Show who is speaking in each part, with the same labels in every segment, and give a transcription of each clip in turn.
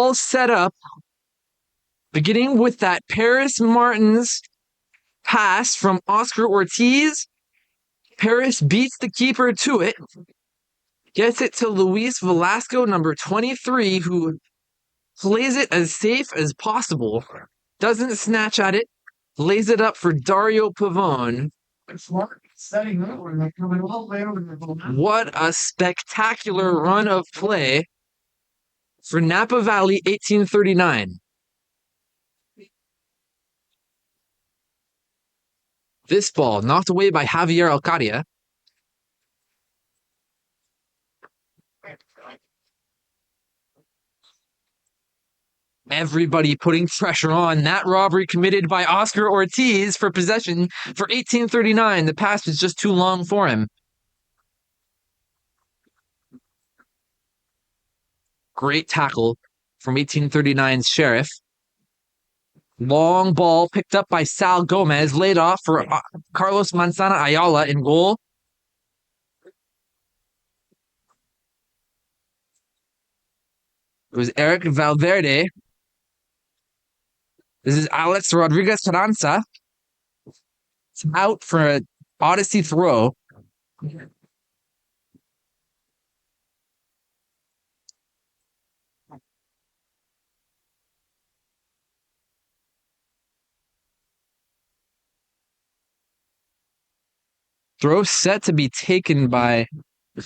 Speaker 1: all set up, beginning with that Paris Martins pass from Oscar Ortiz. Paris beats the keeper to it, gets it to Luis Velasco, number 23, who plays it as safe as possible, doesn't snatch at it, lays it up for Dario Pavone. What a spectacular run of play for Napa Valley 1839. This ball knocked away by Javier Alcadia. Everybody putting pressure on. That robbery committed by Oscar Ortiz for possession for 1839. The pass was just too long for him. Great tackle from 1839's Sheriff. Long ball picked up by Sal Gomez, laid off for Carlos Manzana Ayala in goal. It was Eric Valverde. This is Alex Rodriguez Carranza. It's out for an Odyssey throw. Throw set to be taken by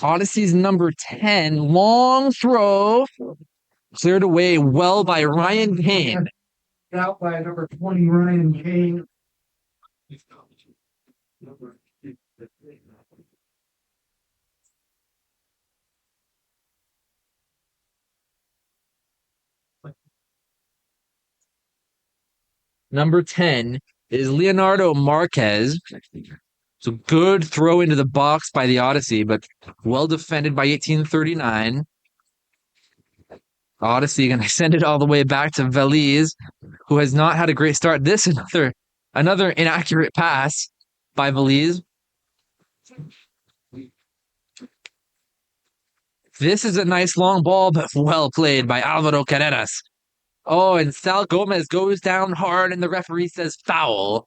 Speaker 1: Odyssey's number 10. Long throw. Cleared away well by Ryan Kane.
Speaker 2: Out by number 20, Ryan Kane.
Speaker 1: Number 10 is Leonardo Marquez. So good throw into the box by the Odyssey, but well defended by 1839. Odyssey going to send it all the way back to Veliz, who has not had a great start. This another inaccurate pass by Veliz. This is a nice long ball, but well played by Alvaro Carreras. Oh, and Sal Gomez goes down hard, and the referee says foul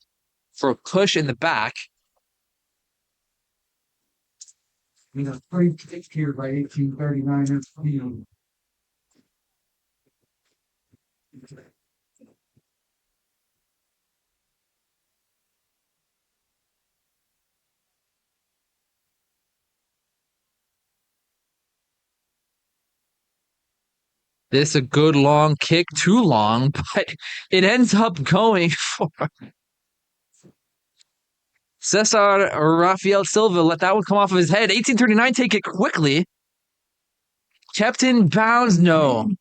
Speaker 1: for a push in the back.
Speaker 2: Free kick here by 1839.
Speaker 1: This is a good long kick, too long, but it ends up going for Cesar Rafael Silva. Let that one come off of his head. 1839 take it quickly. Kept in bounds? No.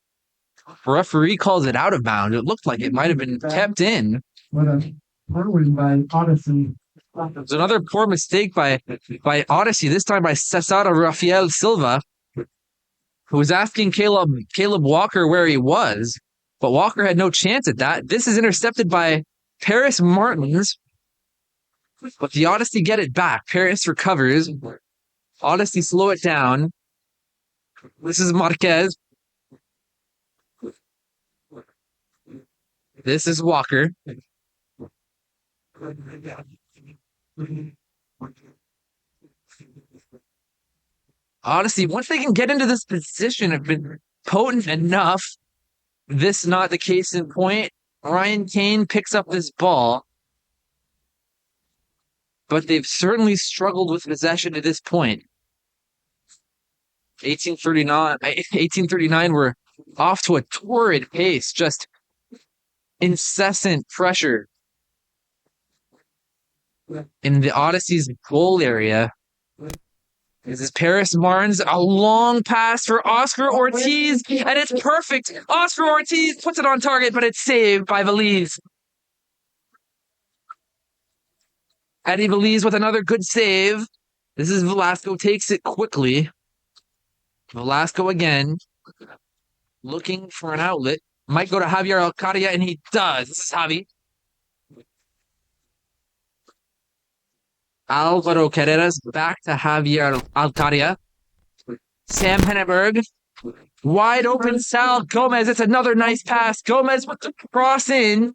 Speaker 1: Referee calls it out of bounds. It looked like it might have been kept in.
Speaker 2: What a win by Odyssey.
Speaker 1: There's another poor mistake by Odyssey, this time by Cesar Rafael Silva, who was asking Caleb Walker where he was, but Walker had no chance at that. This is intercepted by Paris Martins, but the Odyssey get it back. Paris recovers. Odyssey slow it down. This is Marquez. This is Walker. Odyssey, once they can get into this position, have been potent enough. This not the case in point. Ryan Kane picks up this ball, but they've certainly struggled with possession to this point. 1839 were off to a torrid pace, just incessant pressure in the Odyssey's goal area. This is Paris Martins, a long pass for Oscar Ortiz, and it's perfect. Oscar Ortiz puts it on target, but it's saved by Veliz. Eddie Veliz with another good save. This is Velasco, takes it quickly. Velasco again, looking for an outlet. Might go to Javier Alcadia, and he does. This is Javi. Alvaro Carreras back to Javier Alcadia. Sam Henneberg Wide open Sal Gomez. It's another nice pass. Gomez with the cross in.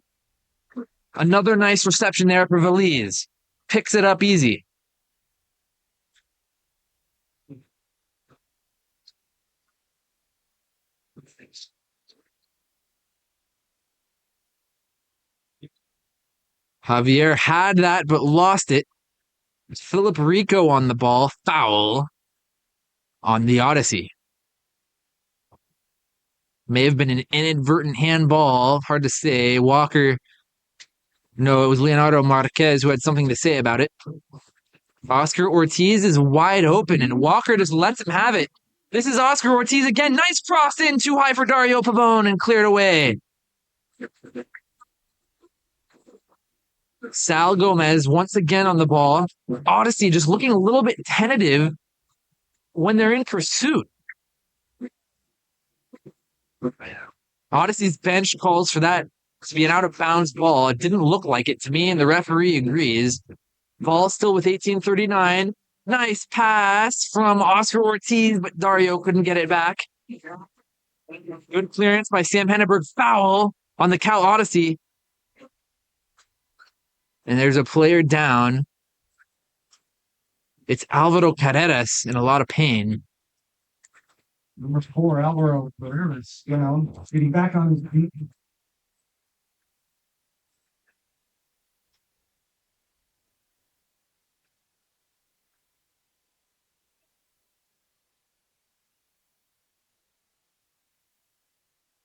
Speaker 1: Another nice reception there for Veliz. Picks it up easy. Javier had that but lost it. Philip Rico on the ball. Foul on the Odyssey. May have been an inadvertent handball. Hard to say. Walker. No, it was Leonardo Marquez who had something to say about it. Oscar Ortiz is wide open, and Walker just lets him have it. This is Oscar Ortiz again. Nice cross in, too high for Dario Pavone, and cleared away. Sal Gomez once again on the ball. Odyssey just looking a little bit tentative when they're in pursuit. Odyssey's bench calls for that to be an out-of-bounds ball. It didn't look like it to me, and the referee agrees. Ball still with 18:39. Nice pass from Oscar Ortiz, but Dario couldn't get it back. Good clearance by Sam Henneberg. Foul on the Cal Odyssey. And there's a player down. It's Alvaro Carreras in a lot of pain.
Speaker 2: Number 4, Alvaro Carreras, getting back on his feet.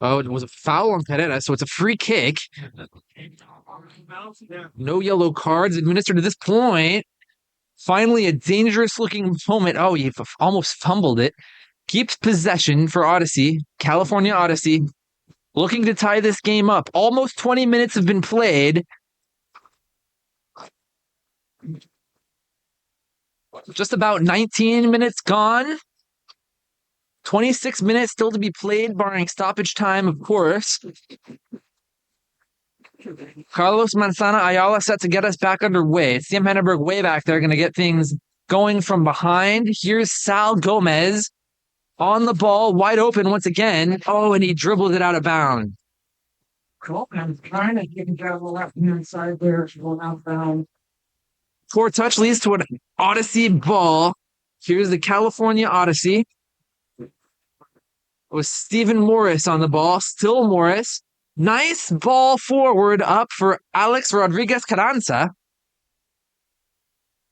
Speaker 1: Oh, it was a foul on Carreras, so it's a free kick. No yellow cards administered to this point. Finally, a dangerous looking moment. Oh, he almost fumbled it. Keeps possession for Odyssey, California Odyssey, looking to tie this game up. Almost 20 minutes have been played. Just about 19 minutes gone. 26 minutes still to be played, barring stoppage time, of course. Carlos Manzana Ayala set to get us back underway. Sam Henneberg way back there, going to get things going from behind. Here's Sal Gomez on the ball, wide open once again. Oh, and he dribbled it out of bounds.
Speaker 2: Gomez trying to get down the left-hand side there. Going outbound.
Speaker 1: Poor touch leads to an Odyssey ball. Here's the California Odyssey. It was Stephen Morris on the ball. Still Morris. Nice ball forward up for Alex Rodriguez Carranza.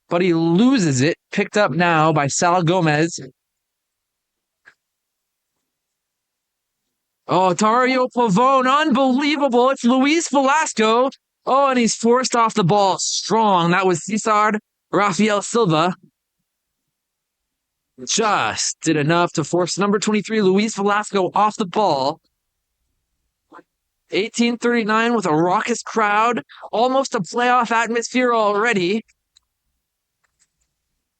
Speaker 1: But he loses it. Picked up now by Sal Gomez. Oh, Dario Pavone. Unbelievable. It's Luis Velasco. Oh, and he's forced off the ball strong. That was Cesar Rafael Silva. Just did enough to force number 23, Luis Velasco, off the ball. 18:39 with a raucous crowd. Almost a playoff atmosphere already.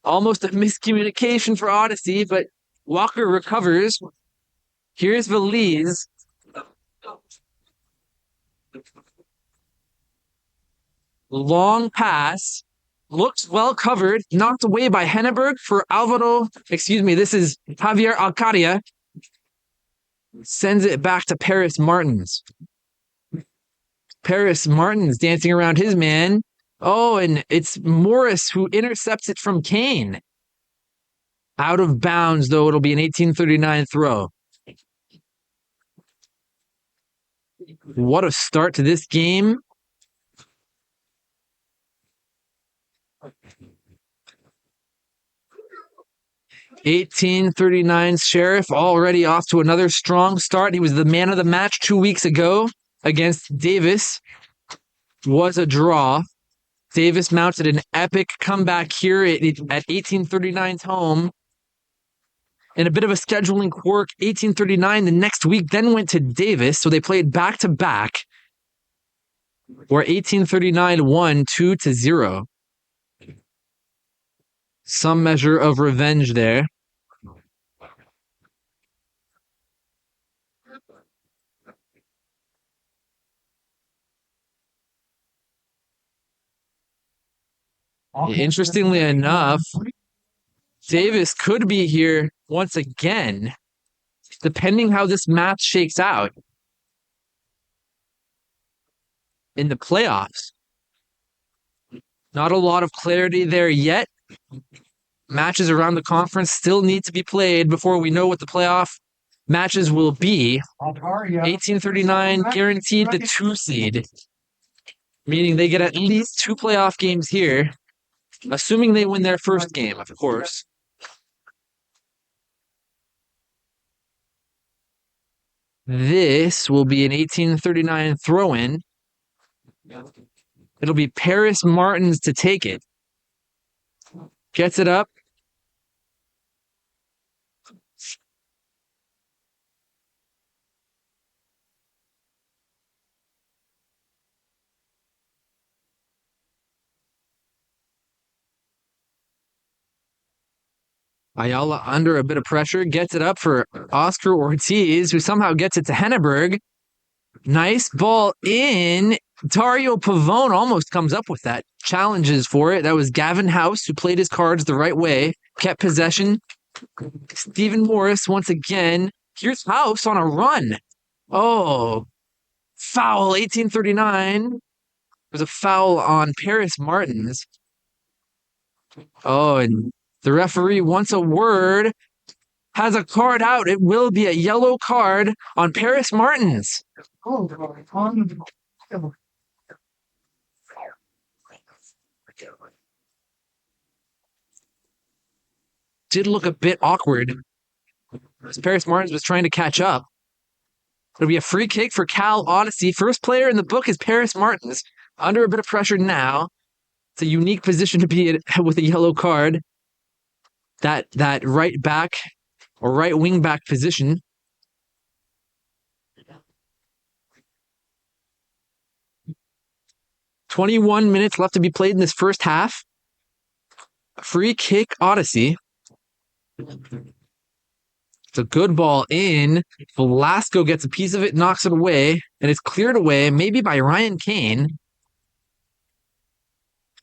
Speaker 1: Almost a miscommunication for Odyssey, but Walker recovers. Here's Veliz. Long pass. Looks well covered. Knocked away by Henneberg for Alvaro. Excuse me, this is Javier Alcadia. Sends it back to Paris Martins. Paris Martins dancing around his man. Oh, and it's Morris who intercepts it from Kane. Out of bounds, though. It'll be an 18:39 throw. What a start to this game. $18.39 Sheriff already off to another strong start. He was the man of the match 2 weeks ago against Davis. Was a draw. Davis mounted an epic comeback here at 1839's home. And a bit of a scheduling quirk. 1839 the next week then went to Davis, so they played back-to-back. Where 1839 won 2-0. Some measure of revenge there. Interestingly enough, Davis could be here once again. depending how this match shakes out in the playoffs. Not a lot of clarity there yet. Matches around the conference still need to be played before we know what the playoff matches will be. 1839 guaranteed the 2 seed, meaning they get at least 2 playoff games here, assuming they win their first game, of course. This will be an 1839 throw-in. It'll be Paris Martins to take it. Gets it up. Ayala under a bit of pressure, gets it up for Oscar Ortiz, who somehow gets it to Henneberg. Nice ball in. Dario Pavone almost comes up with that. Challenges for it. That was Gavin House, who played his cards the right way, kept possession. Stephen Morris once again. Here's House on a run. Oh, foul, 1839. There's a foul on Paris Martins. Oh, and the referee wants a word. Has a card out. It will be a yellow card on Paris Martins. Did look a bit awkward as Paris Martins was trying to catch up. It'll be a free kick for Cal Odyssey. First player in the book is Paris Martins. Under a bit of pressure now. It's a unique position to be in with a yellow card. That right back or right wing back position. "21 minutes left to be played in this first half. Free kick Odyssey. It's a good ball in. Velasco gets a piece of it, knocks it away, and it's cleared away, maybe by Ryan Kane.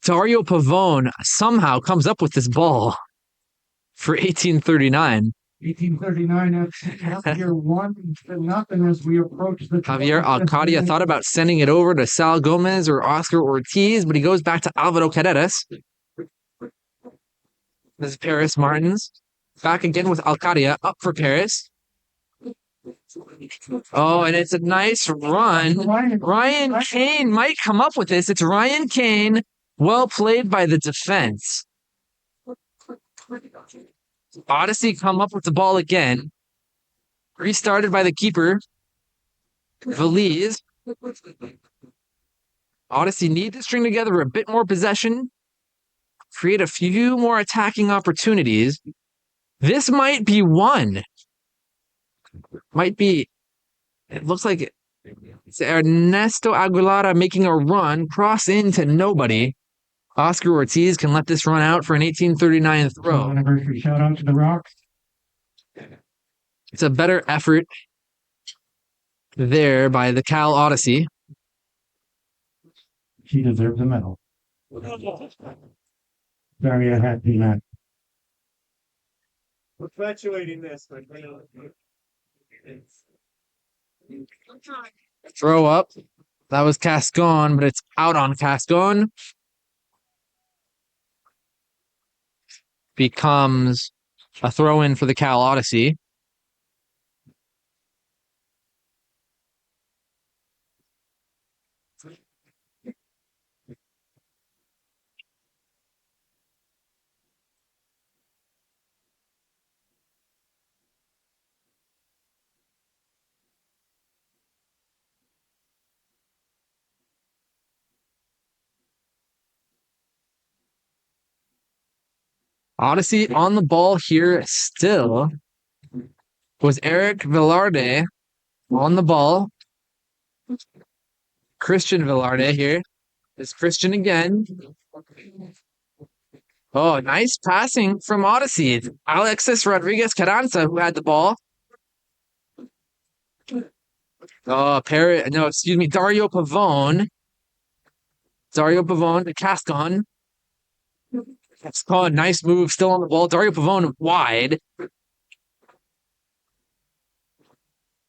Speaker 1: Dario Pavone somehow comes up with this ball for 1839.
Speaker 2: 1839 Javier 1-0 as we approach the
Speaker 1: Javier Alcadia thought about sending it over to Sal Gomez or Oscar Ortiz, but he goes back to Alvaro Carreras. This is Paris Martins. Back again with Alcadia, up for Paris. Oh, and it's a nice run. Ryan Kane might come up with this. It's Ryan Kane. Well played by the defense. Odyssey come up with the ball again. Restarted by the keeper, Valise. Odyssey need to string together a bit more possession, create a few more attacking opportunities. This might be one. Might be. It looks like it's Ernesto Aguilara making a run, cross into nobody. Oscar Ortiz can let this run out for an 1839 throw.
Speaker 2: Shout out to the Rocks.
Speaker 1: It's a better effort there by the Cal Odyssey.
Speaker 2: She deserves a medal. Very happy man.
Speaker 3: Perpetuating this.
Speaker 1: Throw up. That was Cascon, but it's out on Cascon. Becomes a throw in for the Cal Odyssey. Odyssey on the ball here still was Eric Velarde on the ball. Christian Velarde here. It's Christian again. Oh, nice passing from Odyssey. It's Alexis Rodriguez Carranza who had the ball. Oh, Dario Pavone. Dario Pavone to Cascon. Cascon, nice move, still on the ball. Dario Pavone wide.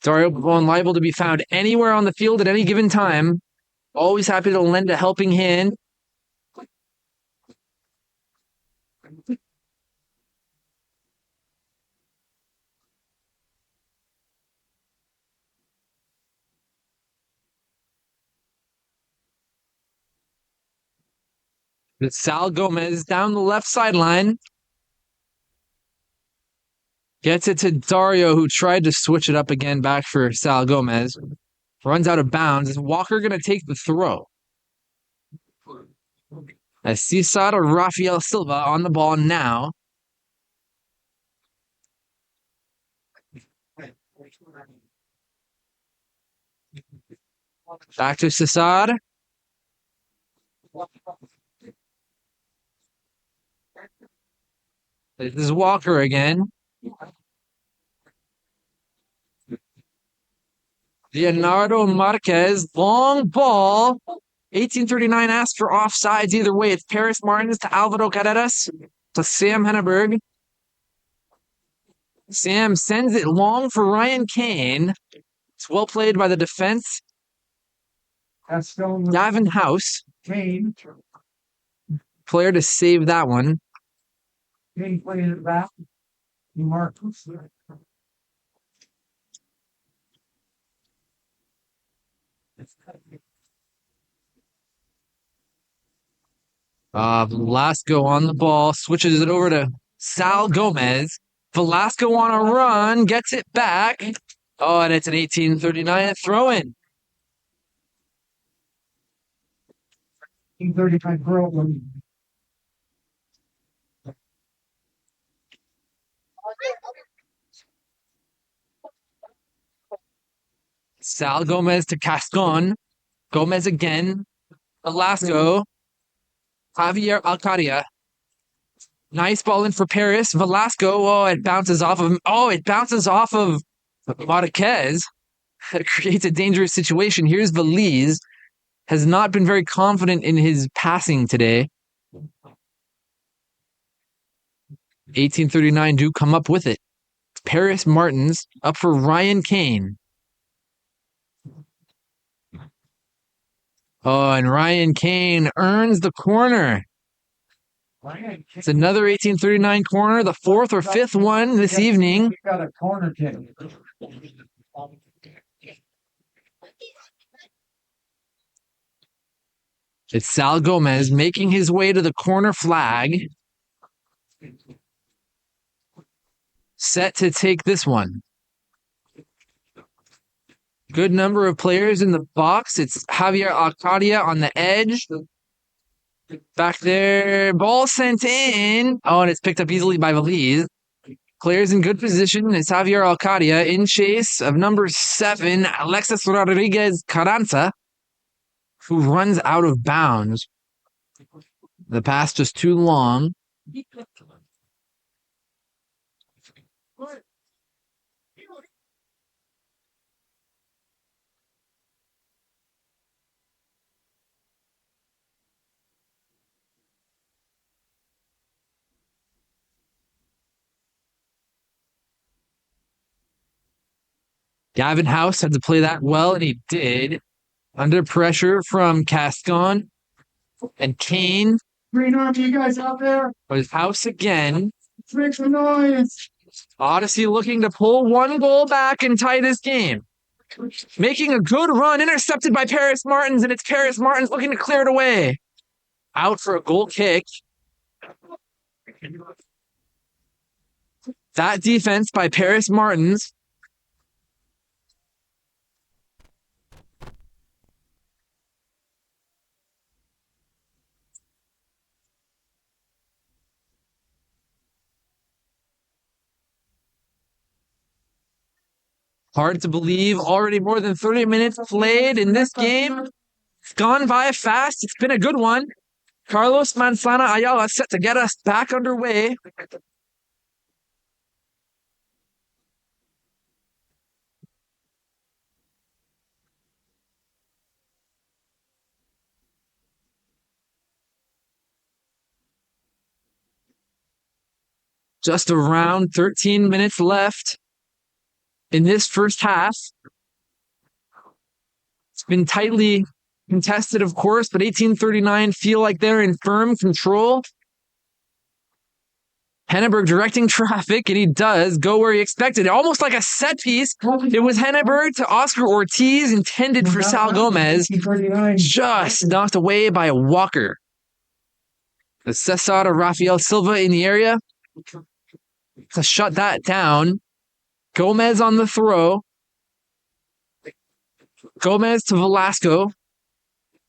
Speaker 1: Dario Pavone liable to be found anywhere on the field at any given time. Always happy to lend a helping hand. It's Sal Gomez down the left sideline. Gets it to Dario, who tried to switch it up again back for Sal Gomez. Runs out of bounds. Is Walker going to take the throw? As Cesar Rafael Silva on the ball now. Back to Cesar. This is Walker again. Leonardo Marquez, long ball. 1839 asks for offsides either way. It's Paris Martins to Alvaro Carreras to Sam Henneberg. Sam sends it long for Ryan Kane. It's well played by the defense. Gavin House.
Speaker 2: Kane.
Speaker 1: Player to save that one.
Speaker 2: Kane playing it back. Marcus.
Speaker 1: Velasco on the ball, switches it over to Sal Gomez. Velasco on a run, gets it back. Oh, and it's an 1839 throw-in.
Speaker 2: 1835 throw.
Speaker 1: Sal Gomez to Cascon. Gomez again. Velasco. Javier Alcadia. Nice ball in for Paris. Velasco. Oh, it bounces off of him. Oh, it bounces off of Marquez. It creates a dangerous situation. Here's Veliz. Has not been very confident in his passing today. 1839 do come up with it. Paris Martins up for Ryan Kane. Oh, and Ryan Kane earns the corner. It's another 1839 corner, the fourth or fifth one this evening.
Speaker 2: Got a corner kick.
Speaker 1: It's Sal Gomez making his way to the corner flag. Set to take this one. Good number of players in the box. It's Javier Alcadia on the edge. Back there. Ball sent in. Oh, and it's picked up easily by Veliz. Players in good position. It's Javier Alcadia in chase of number 7, Alexis Rodriguez Carranza, who runs out of bounds. The pass just too long. Gavin House had to play that well, and he did. Under pressure from Cascon and Kane.
Speaker 2: Green Army, you guys out there?
Speaker 1: Was House again.
Speaker 2: Make some noise.
Speaker 1: Odyssey looking to pull one goal back and tie this game. Making a good run, intercepted by Paris Martins, and it's Paris Martins looking to clear it away. Out for a goal kick. That defense by Paris Martins. Hard to believe. Already more than 30 minutes played in this game. It's gone by fast. It's been a good one. Carlos Manzana Ayala set to get us back underway. Just around 13 minutes left. in this first half. It's been tightly contested, of course, but 1839 feel like they're in firm control. Henneberg directing traffic, and he does go where he expected. Almost like a set piece. It was Henneberg to Oscar Ortiz, intended for Sal Gomez, just knocked away by Walker. The Cesar to Rafael Silva in the area to shut that down. Gomez on the throw. Gomez to Velasco.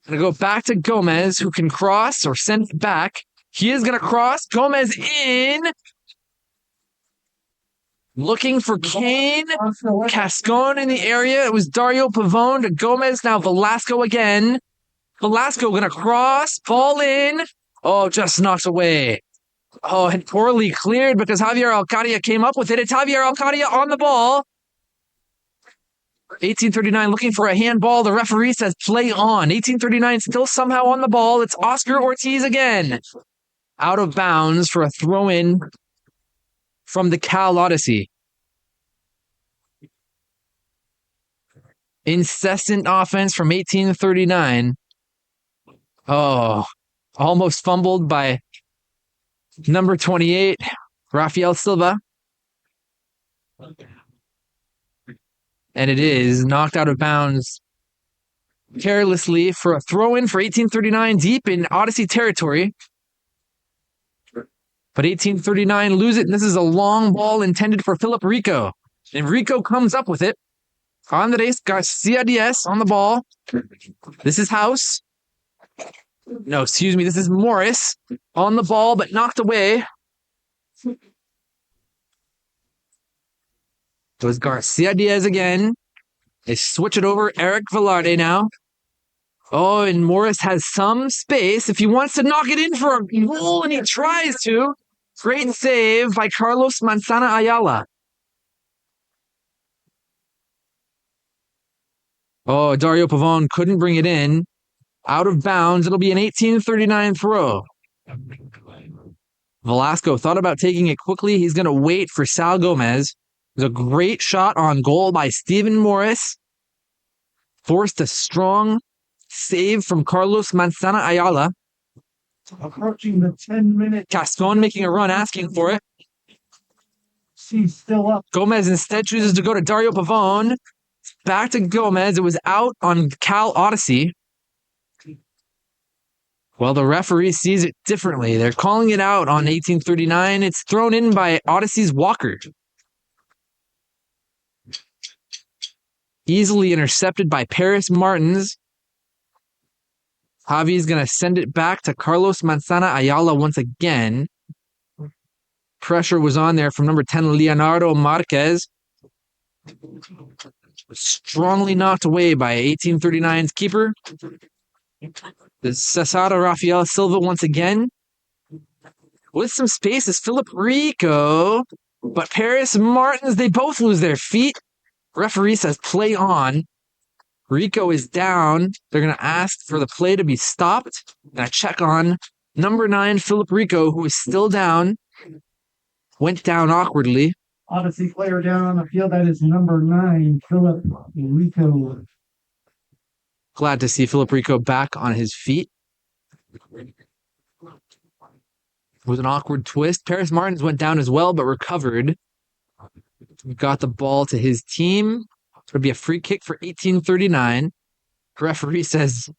Speaker 1: Gonna go back to Gomez, who can cross or send it back. He is gonna cross. Gomez in. Looking for Kane. Cascon in the area. It was Dario Pavone to Gomez. Now Velasco again. Velasco gonna cross. Ball in. Oh, just knocked away. Oh, and poorly cleared because Javier Alcadia came up with it. It's Javier Alcadia on the ball. 1839 looking for a handball. The referee says play on. 1839 still somehow on the ball. It's Oscar Ortiz again. Out of bounds for a throw-in from the Cal Odyssey. Incessant offense from 1839. Oh, almost fumbled by number 28, Rafael Silva. And it is knocked out of bounds carelessly for a throw-in for 1839 deep in Odyssey territory. But 1839 lose it, and this is a long ball intended for Philip Rico. And Rico comes up with it. Andres Garcia Diaz on the ball. This is House. No, excuse me, this is Morris on the ball, but knocked away. It was Garcia Diaz again. They switch it over. Eric Velarde now. Oh, and Morris has some space if he wants to knock it in for a goal, and he tries to. Great save by Carlos Manzana Ayala. Oh, Dario Pavone couldn't bring it in. Out of bounds. It'll be an 1839 throw. Velasco thought about taking it quickly. He's going to wait for Sal Gomez. It was a great shot on goal by Stephen Morris. Forced a strong save from Carlos Manzana Ayala.
Speaker 2: Approaching the 10-minute.
Speaker 1: Cascon making a run, asking for it.
Speaker 2: She's still up.
Speaker 1: Gomez instead chooses to go to Dario Pavone. Back to Gomez. It was out on Cal Odyssey. Well, the referee sees it differently. They're calling it out on 1839. It's thrown in by Odyssey's Walker. Easily intercepted by Paris Martins. Javi's going to send it back to Carlos Manzana Ayala once again. Pressure was on there from number 10, Leonardo Marquez. Strongly knocked away by 1839's keeper. The Cesar Rafael Silva once again. With some space is Philip Rico. But Paris Martins, they both lose their feet. Referee says play on. Rico is down. They're going to ask for the play to be stopped. And I check on number 9, Philip Rico, who is still down. Went down awkwardly.
Speaker 2: Odyssey player down on the field. That is number 9, Philip Rico.
Speaker 1: Glad to see Philip Rico back on his feet. With an awkward twist. Paris Martins went down as well, but recovered. Got the ball to his team. It would be a free kick for 1839. The referee says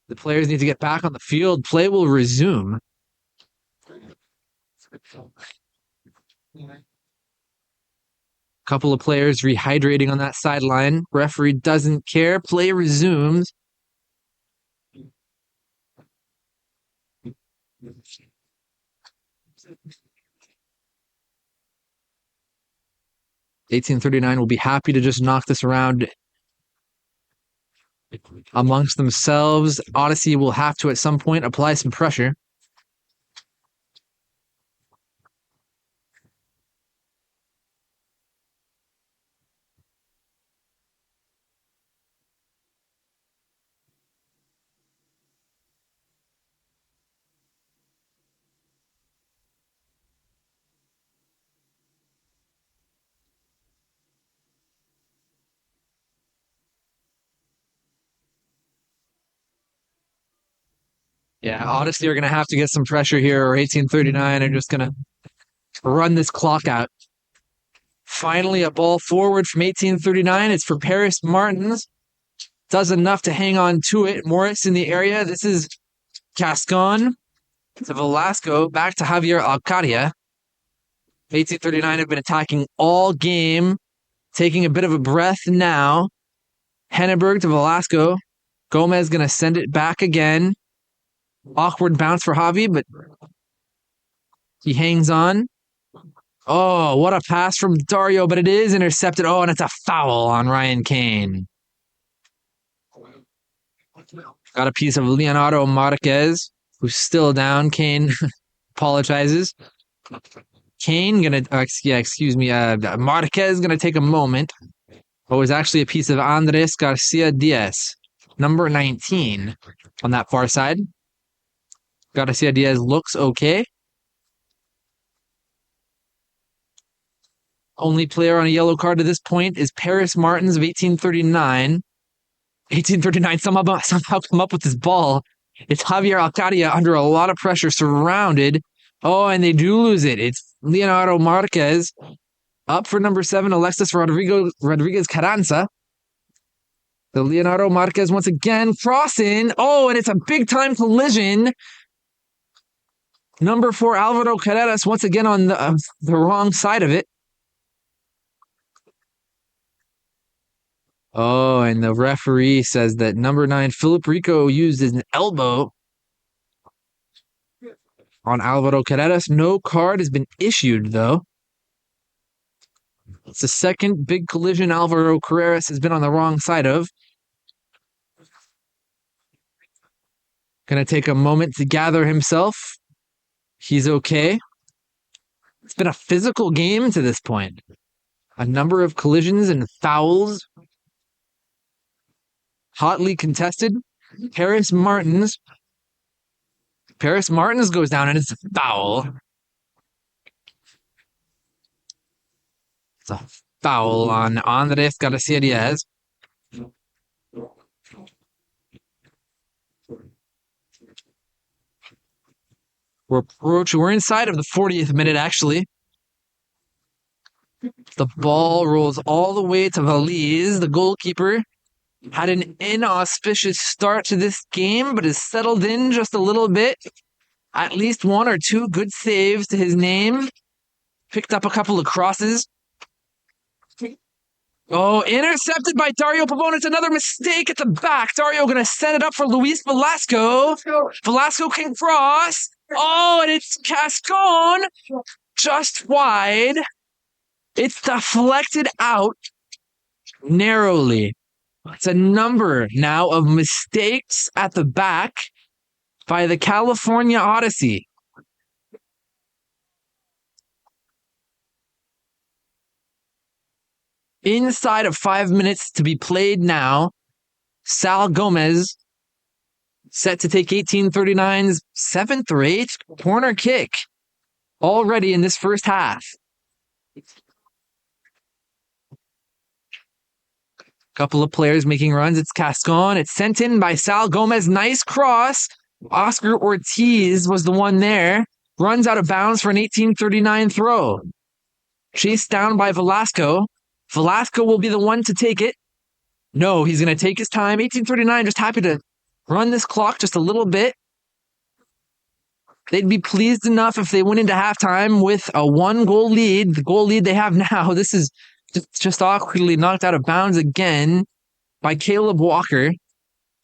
Speaker 1: the players need to get back on the field. Play will resume. Couple of players rehydrating on that sideline. Referee doesn't care. Play resumes. $18.39 will be happy to just knock this around amongst themselves. Odyssey will have to at some point apply some pressure. Yeah, Odyssey are going to have to get some pressure here, or 1839 are just going to run this clock out. Finally, a ball forward from 1839. It's for Paris Martins. Does enough to hang on to it. Morris in the area. This is Cascon to Velasco. Back to Javier Alcadia. 1839 have been attacking all game. Taking a bit of a breath now. Henneberg to Velasco. Gomez going to send it back again. Awkward bounce for Javi, but he hangs on. Oh, what a pass from Dario, but it is intercepted. Oh, and it's a foul on Ryan Kane. Got a piece of Leonardo Marquez, who's still down. Kane apologizes. Kane gonna, Marquez gonna take a moment. It was actually a piece of Andres Garcia Diaz, number 19 on that far side. Garcia Diaz looks okay. Only player on a yellow card to this point is Paris Martins of 1839. 1839 somehow come up with this ball. It's Javier Alcadia under a lot of pressure, surrounded. Oh, and they do lose it. It's Leonardo Marquez up for number 7, Alexis Rodriguez Carranza. The Leonardo Marquez once again crossing. Oh, and it's a big time collision. Number 4, Alvaro Carreras once again on the wrong side of it. Oh, and the referee says that number 9, Philip Rico, used an elbow on Alvaro Carreras. No card has been issued, though. It's the second big collision Alvaro Carreras has been on the wrong side of. Gonna take a moment to gather himself. He's okay. It's been a physical game to this point. A number of collisions and fouls. Hotly contested. Paris Martins goes down and it's a foul. It's a foul on Andres Garcia Diaz. We're inside of the 40th minute, actually. The ball rolls all the way to Valise, the goalkeeper. Had an inauspicious start to this game, but has settled in just a little bit. At least 1 or 2 good saves to his name. Picked up a couple of crosses. Oh, intercepted by Dario Pavone. It's another mistake at the back. Dario going to set it up for Luis Velasco. Velasco can cross. Oh, and it's Cascon just wide. It's deflected out narrowly. It's a number now of mistakes at the back by the California Odyssey. Inside of 5 minutes to be played now, Sal Gomez set to take 1839's 7th or 8th corner kick already in this first half. Couple of players making runs. It's Cascon. It's sent in by Sal Gomez. Nice cross. Oscar Ortiz was the one there. Runs out of bounds for an 1839 throw. Chased down by Velasco. Velasco will be the one to take it. No, he's going to take his time. 1839 just happy to run this clock just a little bit. They'd be pleased enough if they went into halftime with a 1-goal lead. The goal lead they have now. This is just awkwardly knocked out of bounds again by Caleb Walker.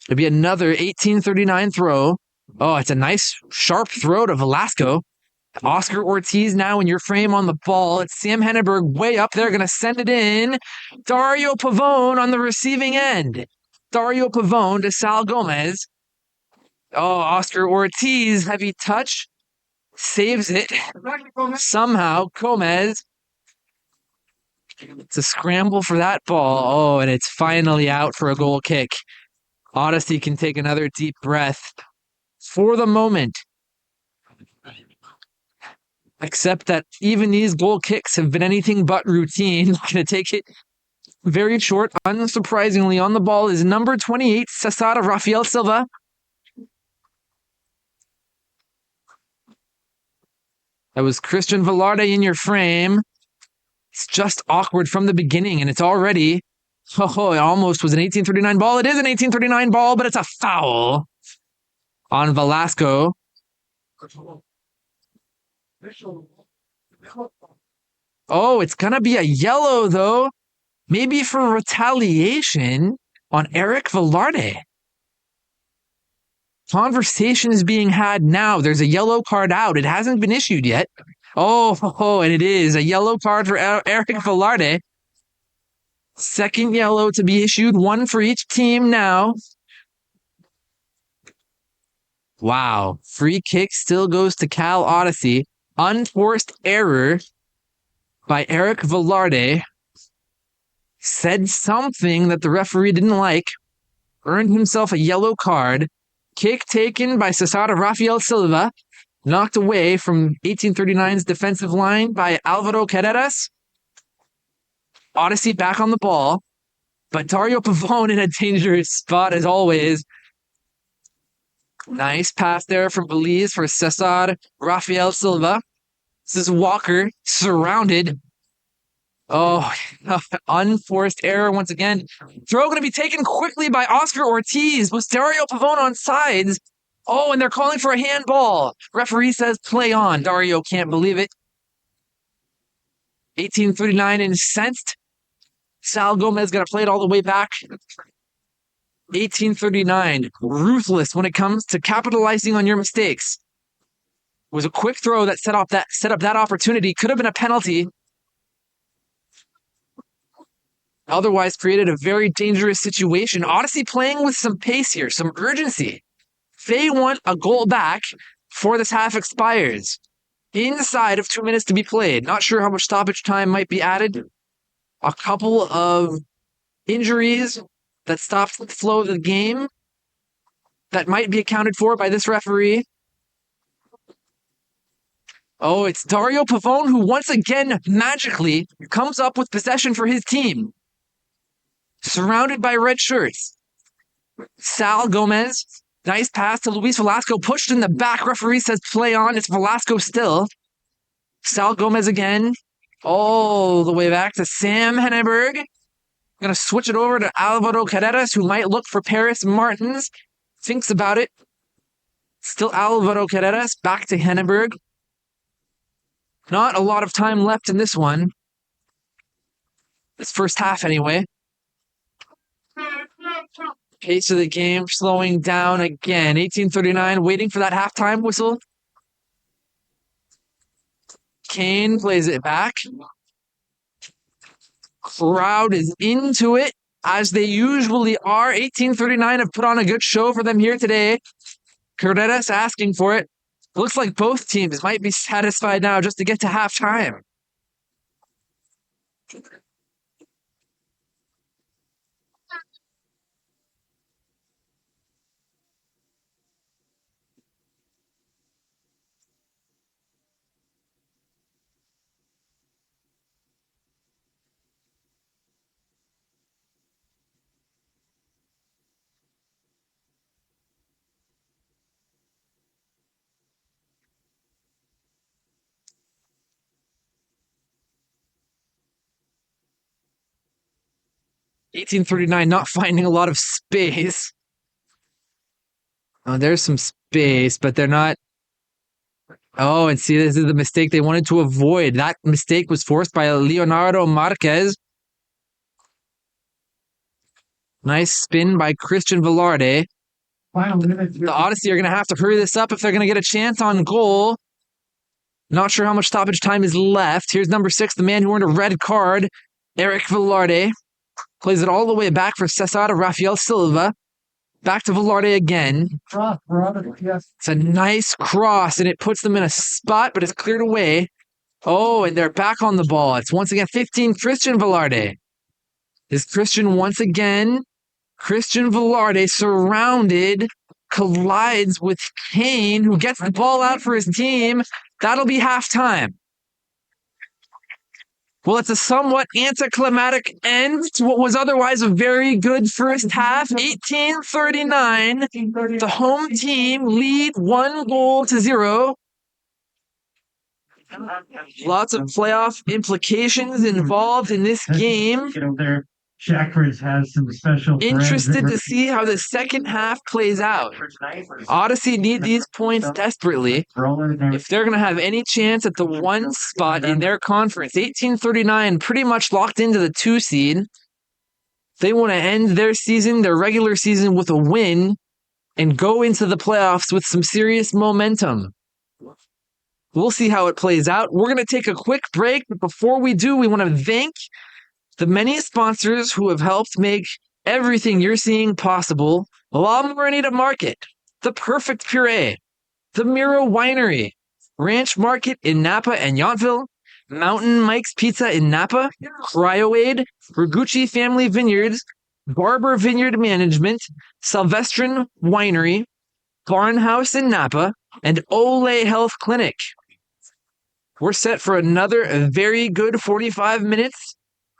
Speaker 1: It'll be another 1839 throw. Oh, it's a nice sharp throw to Velasco. Oscar Ortiz now in your frame on the ball. It's Sam Henneberg way up there, going to send it in. Dario Pavone on the receiving end. Dario Pavone to Sal Gomez. Oh, Oscar Ortiz, heavy touch. Saves it. Somehow, Gomez. It's a scramble for that ball. Oh, and it's finally out for a goal kick. Odyssey can take another deep breath for the moment. Except that even these goal kicks have been anything but routine. Going to take it very short. Unsurprisingly, on the ball is number 28, Cesar Rafael Silva. That was Christian Velarde in your frame. It's just awkward from the beginning, and it's already. Oh, it almost was an 1839 ball. It is an 1839 ball, but it's a foul on Velasco. Oh, it's going to be a yellow, though. Maybe for retaliation on Eric Velarde. Conversation is being had now. There's a yellow card out. It hasn't been issued yet. Oh, and it is a yellow card for Eric Velarde. Second yellow to be issued, one for each team now. Wow. Free kick still goes to Cal Odyssey. Unforced error by Eric Velarde. Said something that the referee didn't like. Earned himself a yellow card. Kick taken by Cesar Rafael Silva. Knocked away from 1839's defensive line by Alvaro Carreras. Odyssey back on the ball. But Dario Pavone in a dangerous spot as always. Nice pass there from Belize for Cesar Rafael Silva. This is Walker surrounded. Oh, unforced error once again. Throw going to be taken quickly by Oscar Ortiz. Was Dario Pavone on sides? Oh, and they're calling for a handball. Referee says play on. Dario can't believe it. 1839 incensed. Sal Gomez going to play it all the way back. 1839, ruthless when it comes to capitalizing on your mistakes. It was a quick throw that set up that opportunity. Could have been a penalty. Otherwise created a very dangerous situation. Odyssey playing with some pace here, some urgency. They want a goal back before this half expires. Inside of 2 minutes to be played. Not sure how much stoppage time might be added. A couple of injuries that stopped the flow of the game that might be accounted for by this referee. Oh, it's Dario Pavone who once again magically comes up with possession for his team. Surrounded by red shirts. Sal Gomez. Nice pass to Luis Velasco. Pushed in the back. Referee says play on. It's Velasco still. Sal Gomez again. All the way back to Sam Henneberg. Going to switch it over to Alvaro Carreras, who might look for Paris Martins. Thinks about it. Still Alvaro Carreras. Back to Henneberg. Not a lot of time left in this one. This first half, anyway. Pace of the game slowing down again. 1839 waiting for that halftime whistle. Kane plays it back. Crowd is into it, as they usually are. 1839 have put on a good show for them here today. Carreras asking for it. Looks like both teams might be satisfied now just to get to halftime. $18.39 not finding a lot of space. Oh, there's some space, but they're not. Oh, and see, this is the mistake they wanted to avoid. That mistake was forced by Leonardo Marquez. Nice spin by Christian Velarde. The Odyssey are going to have to hurry this up if they're going to get a chance on goal. Not sure how much stoppage time is left. Here's number 6, the man who earned a red card, Eric Velarde. Plays it all the way back for Cesar Rafael Silva. Back to Velarde again. It's a nice cross, and it puts them in a spot, but it's cleared away. Oh, and they're back on the ball. It's once again 15, Christian Velarde. Is Christian once again? Christian Velarde surrounded, collides with Kane, who gets the ball out for his team. That'll be halftime. Well, it's a somewhat anticlimactic end to what was otherwise a very good first half. 1839. The home team lead 1-0. Lots of playoff implications involved in this game.
Speaker 2: Get over there. Shackford's has some special
Speaker 1: Interested to see how the second half plays out. Odyssey need these points desperately if they're going to have any chance at the 1 spot in their conference. 1839 pretty much locked into the 2 seed. They want to end their season, their regular season, with a win and go into the playoffs with some serious momentum. We'll see how it plays out. We're going to take a quick break, but before we do, we want to thank the many sponsors who have helped make everything you're seeing possible. La Morenita Market, The Perfect Puree, The Miro Winery, Ranch Market in Napa and Yountville, Mountain Mike's Pizza in Napa, CryoAid, Rigucci Family Vineyards, Barber Vineyard Management, Sylvestrin Winery, Barnhouse in Napa, and Ole Health Clinic. We're set for another very good 45 minutes.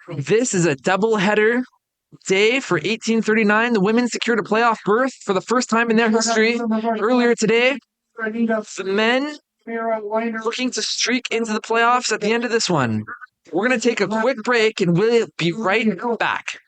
Speaker 1: This is a doubleheader day for 1839. The women secured a playoff berth for the first time in their history earlier today. The men looking to streak into the playoffs at the end of this one. We're going to take a quick break and we'll be right back.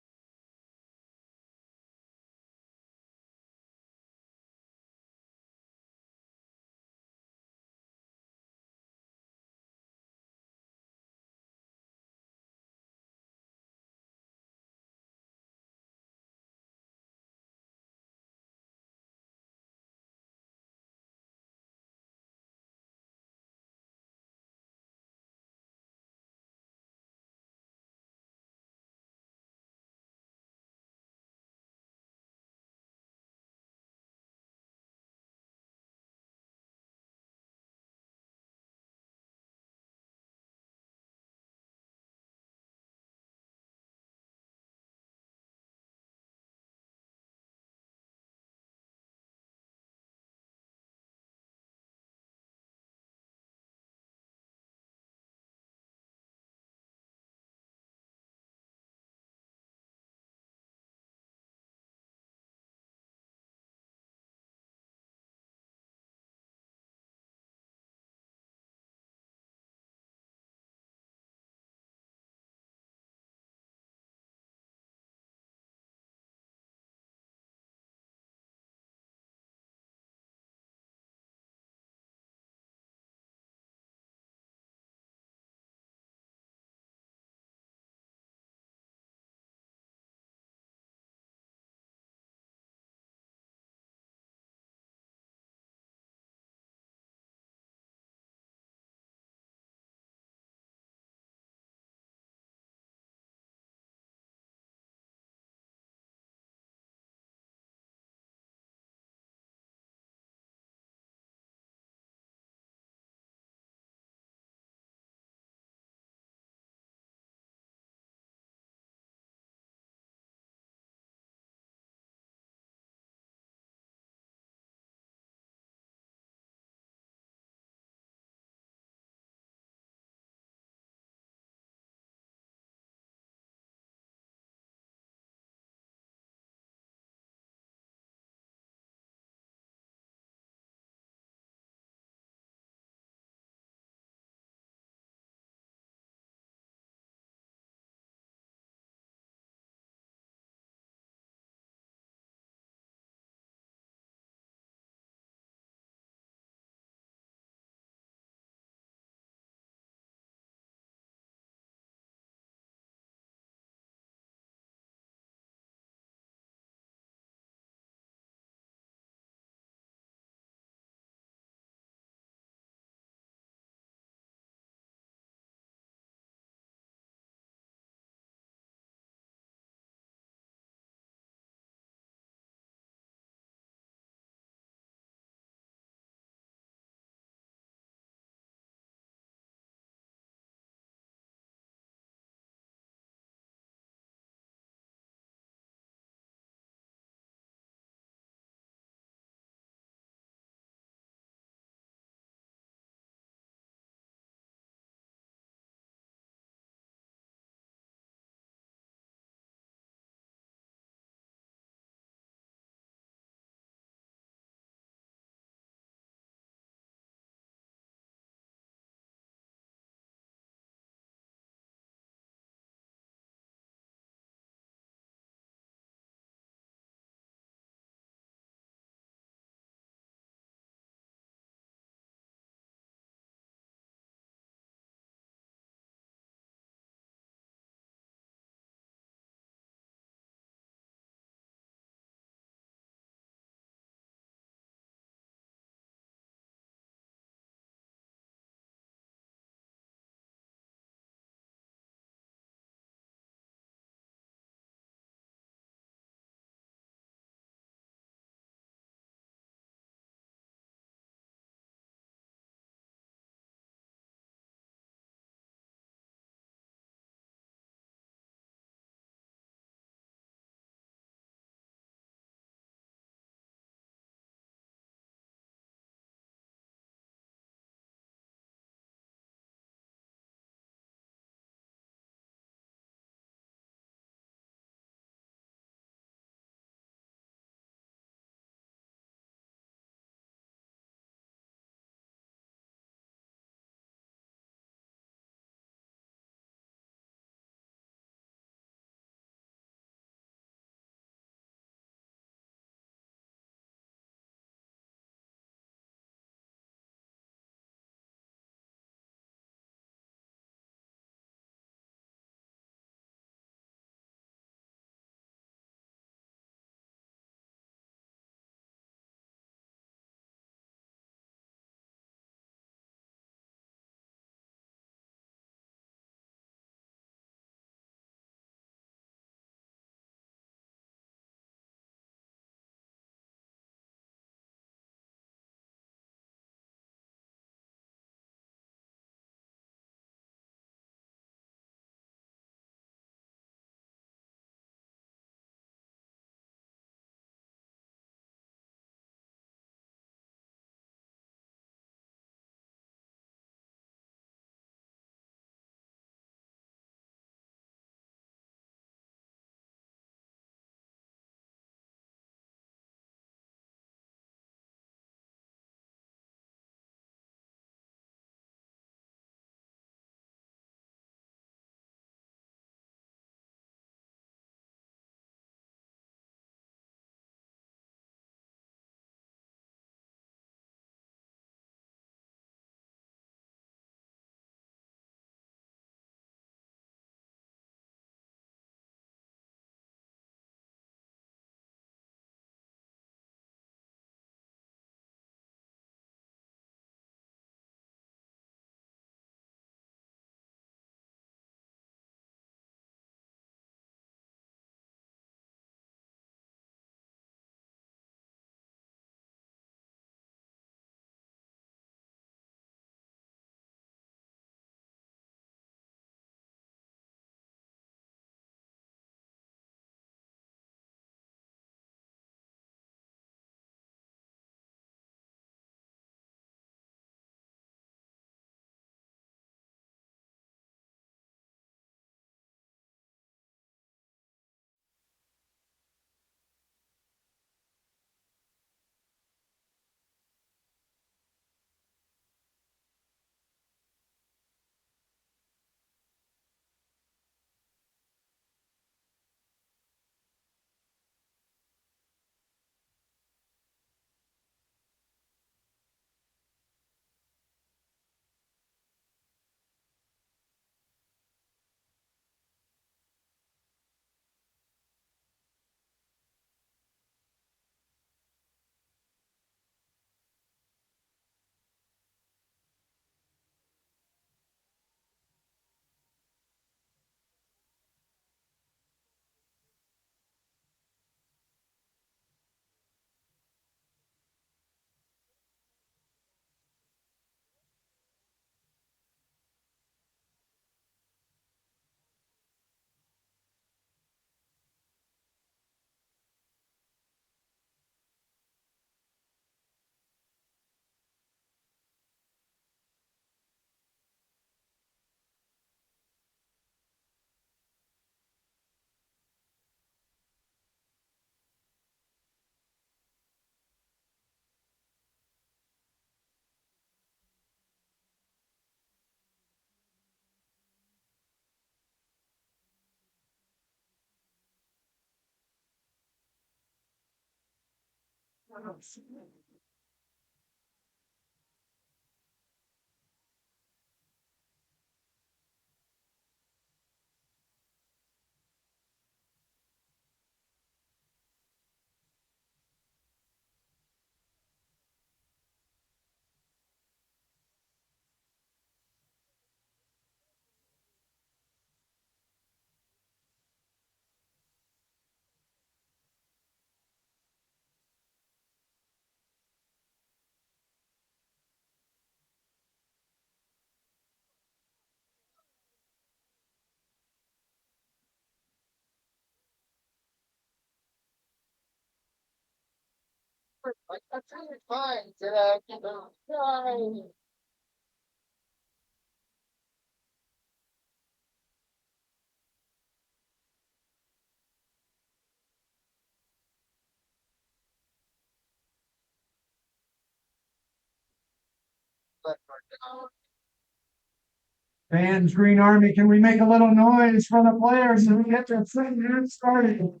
Speaker 2: Fans, Green Army, can we make a little noise for the players so we get the second half started?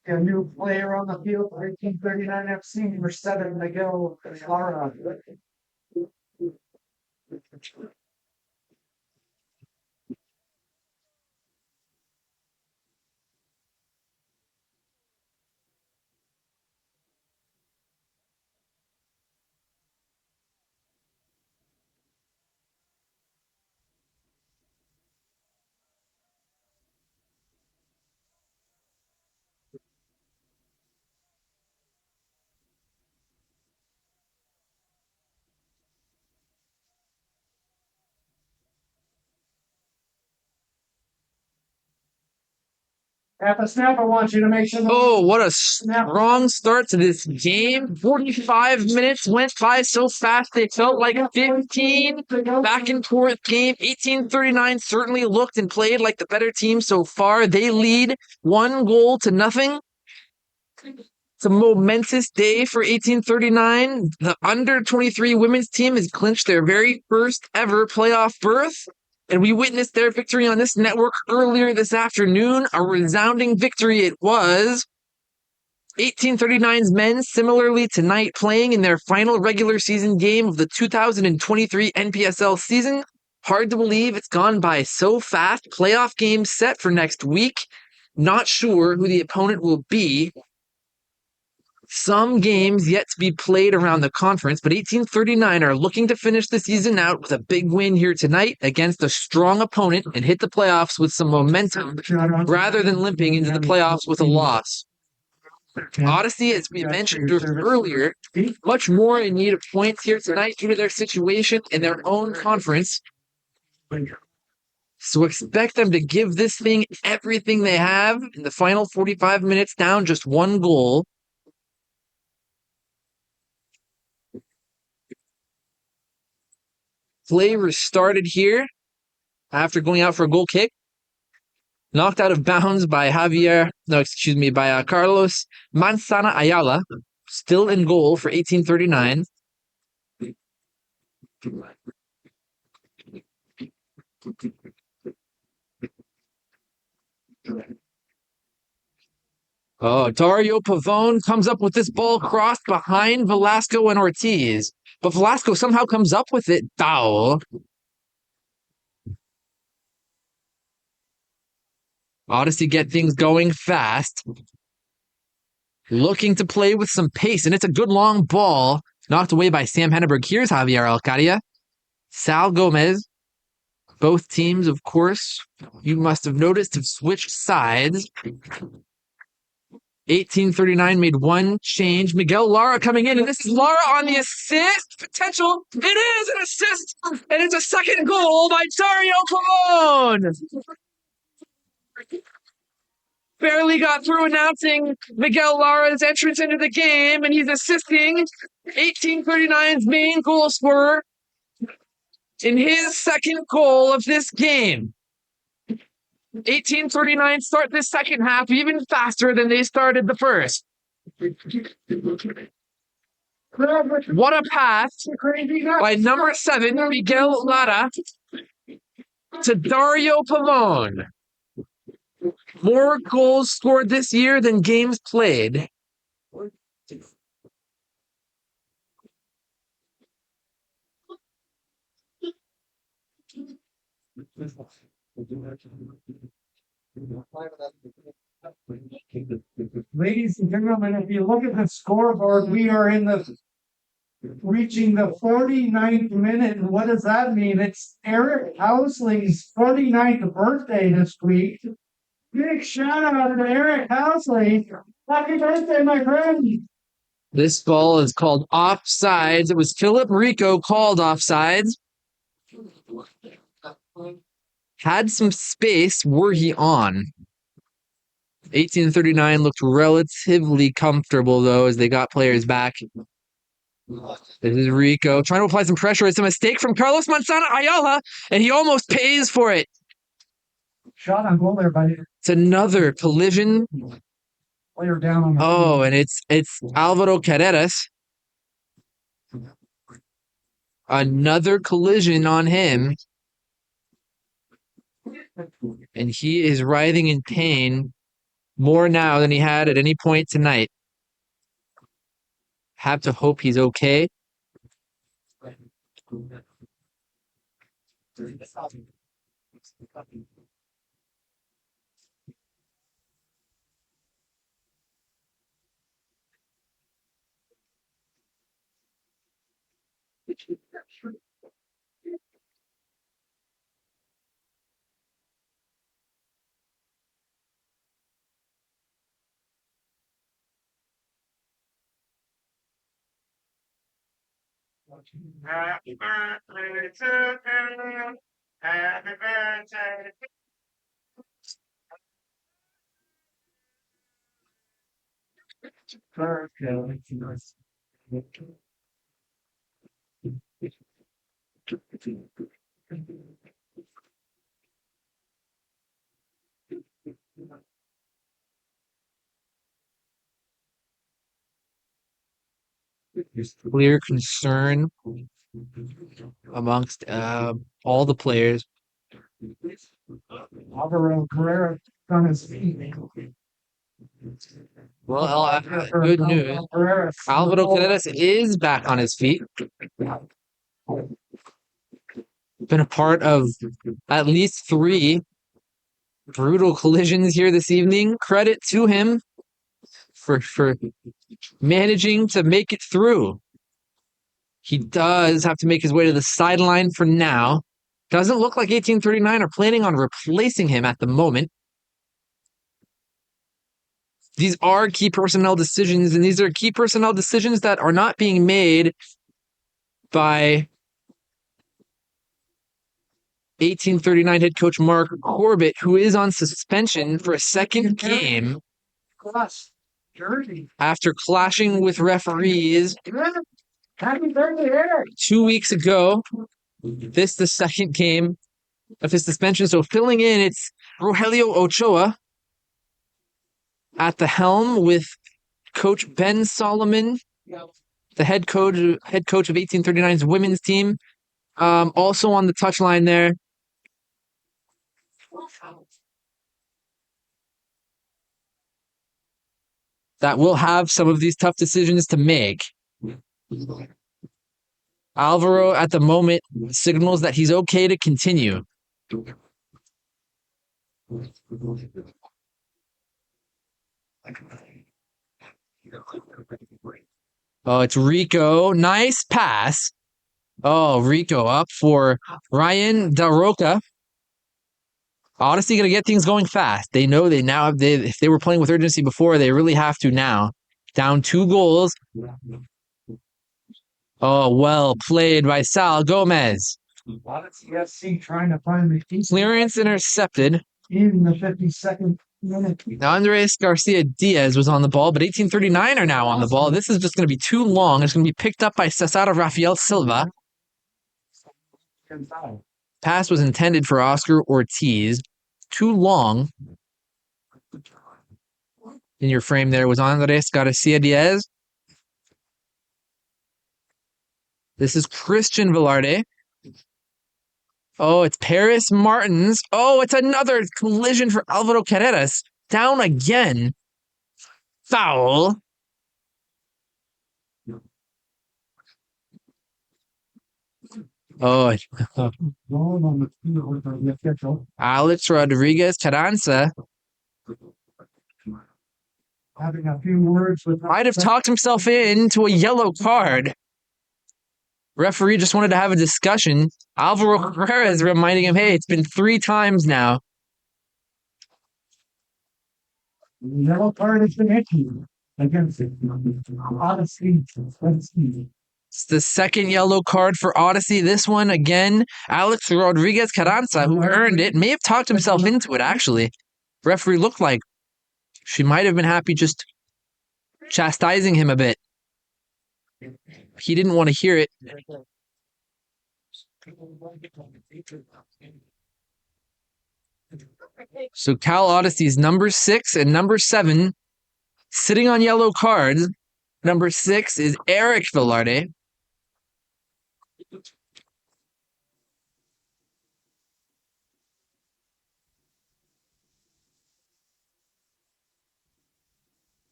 Speaker 2: A new player on the field for 1839 FC, number 7, Miguel Lara. At the snap, I want you to make sure.
Speaker 1: Oh, what a strong start to this game. 45 minutes went by so fast they felt like 15. Back and forth game. 1839 certainly looked and played like the better team so far. They lead 1-0 It's a momentous day for 1839. The under 23 women's team has clinched their very first ever playoff berth. And we witnessed their victory on this network earlier this afternoon. A resounding victory it was. 1839's men similarly tonight playing in their final regular season game of the 2023 NPSL season. Hard to believe it's gone by so fast. Playoff game set for next week. Not sure who the opponent will be. Some games yet to be played around the conference, but 1839 are looking to finish the season out with a big win here tonight against a strong opponent and hit the playoffs with some momentum rather than limping into the playoffs with a loss. Odyssey, as we mentioned earlier, much more in need of points here tonight due to their situation in their own conference. So expect them to give this thing everything they have in the final 45 minutes, down just 1 goal. Play restarted here after going out for a goal kick. Knocked out of bounds by Carlos Manzana Ayala. Still in goal for 1839. Oh, Dario Pavone comes up with this ball crossed behind Velasco and Ortiz. But Velasco somehow comes up with it. Foul. Odyssey get things going fast. Looking to play with some pace, and it's a good long ball. Knocked away by Sam Henneberg. Here's Javier Alcadia. Sal Gomez. Both teams, of course, you must have noticed, have switched sides. 1839 made one change. Miguel Lara coming in, and this is Lara on the assist potential. It is an assist, and it's a second goal by Dario Pavone. Barely got through announcing Miguel Lara's entrance into the game, and he's assisting 1839's main goal scorer in his second goal of this game. 1839 start this second half even faster than they started the first. What a pass by number 7, Miguel Lara, to Dario Pavone. More goals scored this year than games played.
Speaker 2: Ladies and gentlemen, if you look at the scoreboard, we are reaching the 49th minute. And what does that mean? It's Eric Housley's 49th birthday this week. Big shout out to Eric Housley. Happy birthday, my friend.
Speaker 1: This ball is called offsides. It was Philip Rico called offsides. Had some space were he on. 1839 looked relatively comfortable, though, as they got players back. This is Rico trying to apply some pressure. It's a mistake from Carlos Manzana Ayala, and he almost pays for it.
Speaker 2: Shot on goal there, buddy.
Speaker 1: It's another collision.
Speaker 2: Player down on the
Speaker 1: field. And it's Alvaro Carreras. Another collision on him. And he is writhing in pain more now than he had at any point tonight. Have to hope he's okay.
Speaker 2: Happy birthday to you. Happy birthday.
Speaker 1: There's clear concern amongst all the players.
Speaker 2: Alvaro Carrera on his feet.
Speaker 1: Well, good news. Alvaro Carreras is back on his feet. Been a part of at least 3 brutal collisions here this evening. Credit to him for managing to make it through. He does have to make his way to the sideline for now. Doesn't look like 1839 are planning on replacing him at the moment. These are key personnel decisions, and these are key personnel decisions that are not being made by 1839 head coach Mark Corbett, who is on suspension for a second game after clashing with referees 2 weeks ago. This the second game of his suspension. So filling in, it's Rogelio Ochoa at the helm with Coach Ben Solomon, the head coach of 1839's women's team. Also on the touchline there. That will have some of these tough decisions to make. Alvaro at the moment signals that he's okay to continue. Oh, it's Rico. Nice pass. Oh, Rico up for Ryan Daroca. Odyssey going to get things going fast. They know they now have, if they were playing with urgency before, they really have to now. Down 2 goals. Oh, well played by Sal Gomez.
Speaker 2: Odyssey FC trying to find the
Speaker 1: clearance intercepted.
Speaker 2: In the 52nd minute.
Speaker 1: Andres Garcia Diaz was on the ball, but 1839 are now on the ball. This is just going to be too long. It's going to be picked up by Cesar Rafael Silva. Pass was intended for Oscar Ortiz. too long in your frame there was Andres Garcia Diaz. This is Christian Velarde. Oh, it's Paris Martins. Oh, it's another collision for Alvaro Carreras. Down again. Foul. Oh, Alex Rodriguez Carranza
Speaker 2: Having a few words with
Speaker 1: might have talked himself into a yellow card. Referee just wanted to have a discussion. Alvaro Carrera is reminding him, hey, it's been 3 times now.
Speaker 2: the yellow card has been issued against Odyssey.
Speaker 1: It's the second yellow card for Odyssey. This one, again, Alex Rodriguez Carranza, who earned it, may have talked himself into it, actually. Referee looked like she might have been happy just chastising him a bit. He didn't want to hear it. So Cal Odyssey's number 6 and number 7 sitting on yellow cards. Number 6 is Eric Velarde.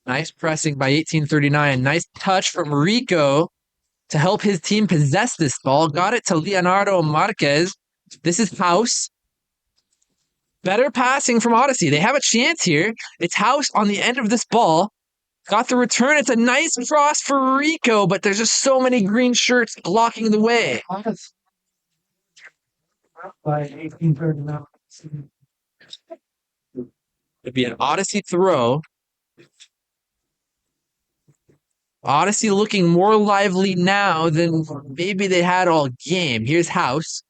Speaker 1: Nice pressing by 1839. Nice touch from Rico to help his team possess this ball. Got it to Leonardo Marquez. This is House. Better passing from Odyssey. They have a chance here. It's House on the end of this ball. Got the return. It's a nice cross for Rico, but there's just so many green shirts blocking the way.
Speaker 2: By 1839.
Speaker 1: It'd be an Odyssey throw. Odyssey looking more lively now than maybe they had all game. Here's House.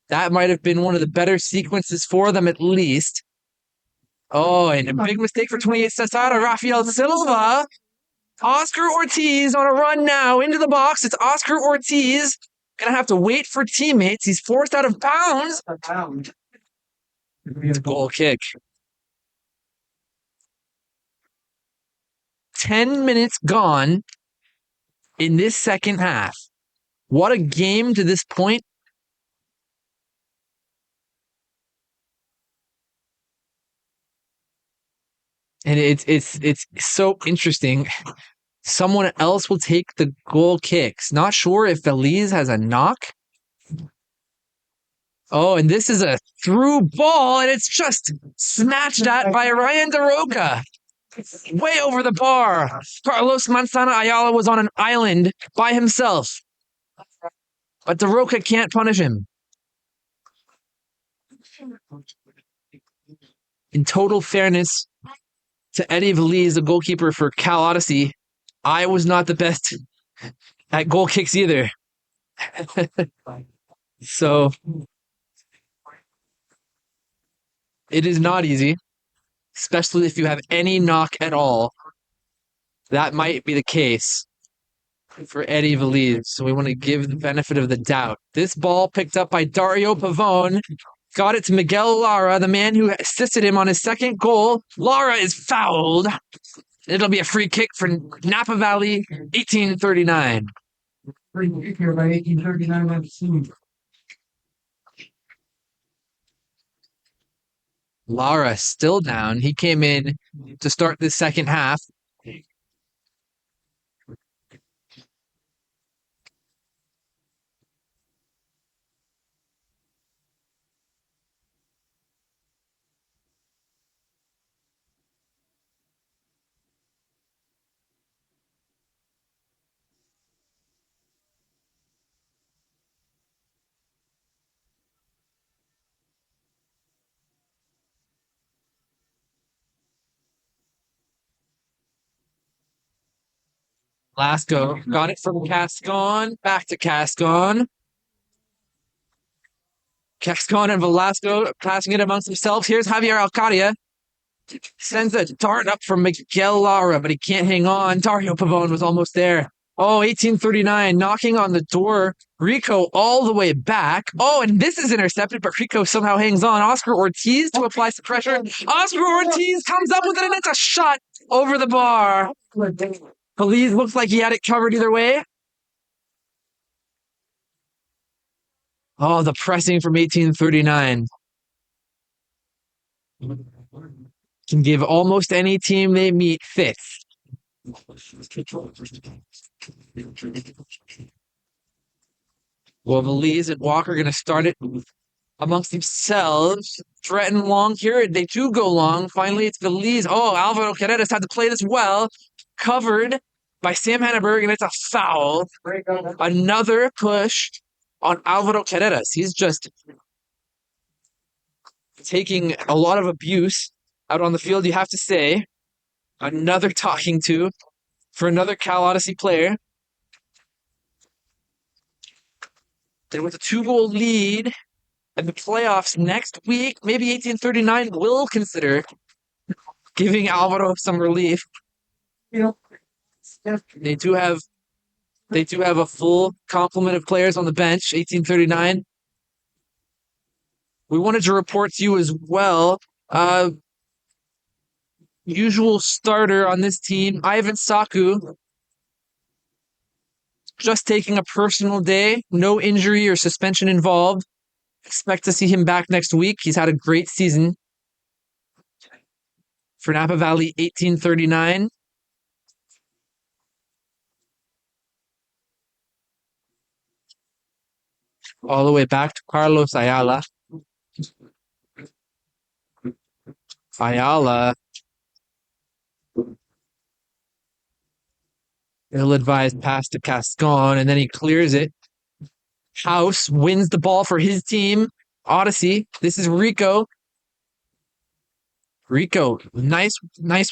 Speaker 1: That might have been one of the better sequences for them at least. Oh, and a big mistake for 28 Cesaro, Rafael Silva. Oscar Ortiz on a run now into the box. It's Oscar Ortiz. Gonna have to wait for teammates. He's forced out of bounds. It's a goal kick. 10 minutes gone in this second half. What a game to this point. And it's so interesting. Someone else will take the goal kicks. Not sure if Feliz has a knock. Oh, and this is a through ball, and it's just snatched at by Ryan DeRoca. Way over the bar. Carlos Manzana Ayala was on an island by himself. But DeRoca can't punish him. In total fairness to Eddie Veliz, the goalkeeper for Cal Odyssey, I was not the best at goal kicks either. So it is not easy, especially if you have any knock at all. That might be the case for Eddie Veliz. So we want to give the benefit of the doubt. This ball picked up by Dario Pavone. Got it to Miguel Lara, the man who assisted him on his second goal. Lara is fouled. It'll be a free kick for Napa Valley, 1839.
Speaker 2: Free kick here by 1839.
Speaker 1: Lara still down. He came in to start this second half. Lasco got it from Cascon. Back to Cascon. Cascon and Velasco passing it amongst themselves. Here's Javier Alcadia. Sends a dart up from Miguel Lara, but he can't hang on. Dario Pavone was almost there. Oh, 1839, knocking on the door. Rico all the way back. Oh, and this is intercepted, but Rico somehow hangs on. Oscar Ortiz to apply some pressure. Oscar Ortiz comes up with it, and it's a shot over the bar. Feliz looks like he had it covered either way. Oh, the pressing from 1839 can give almost any team they meet fits. Well, Feliz and Walker are going to start it amongst themselves. Threaten long here. They do go long. Finally, it's Feliz. Oh, Alvaro Carreras had to play this well. Covered by Sam Hannaberg, and it's a foul. Another push on Alvaro Carreras. He's just taking a lot of abuse out on the field, you have to say. Another talking to for another Cal Odyssey player. Then with a 2-goal lead and the playoffs next week, maybe 1839 will consider giving Alvaro some relief. They do have a full complement of players on the bench. 1839. We wanted to report to you as well. Usual starter on this team, Ivan Saku, just taking a personal day, no injury or suspension involved. Expect to see him back next week. He's had a great season for Napa Valley 1839. All the way back to Carlos Ayala. Ayala, ill-advised pass to Cascon, and then he clears it. House wins the ball for his team. Odyssey. This is Rico. Rico, nice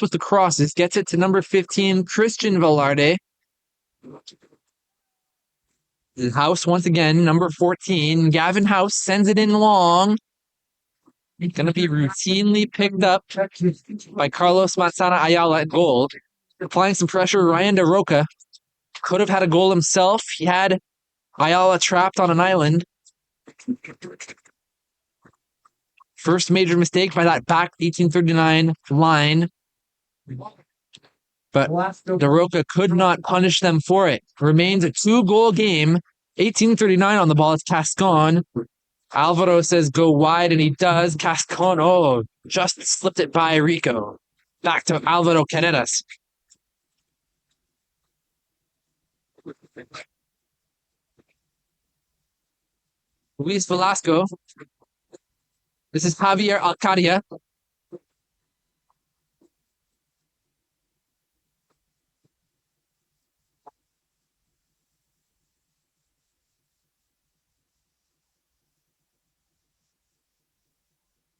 Speaker 1: with the crosses. Gets it to number 15, Christian Velarde. House once again, number 14. Gavin House sends it in long. Going to be routinely picked up by Carlos Manzana Ayala at goal. Applying some pressure, Ryan DeRoca could have had a goal himself. He had Ayala trapped on an island. First major mistake by that back 1839 line. But DeRoca could not punish them for it. Remains a 2-goal game. 1839 on the ball. It's Cascon. Alvaro says go wide, and he does. Cascon, just slipped it by Rico. Back to Alvaro Carreras. Luis Velasco. This is Javier Alcadia.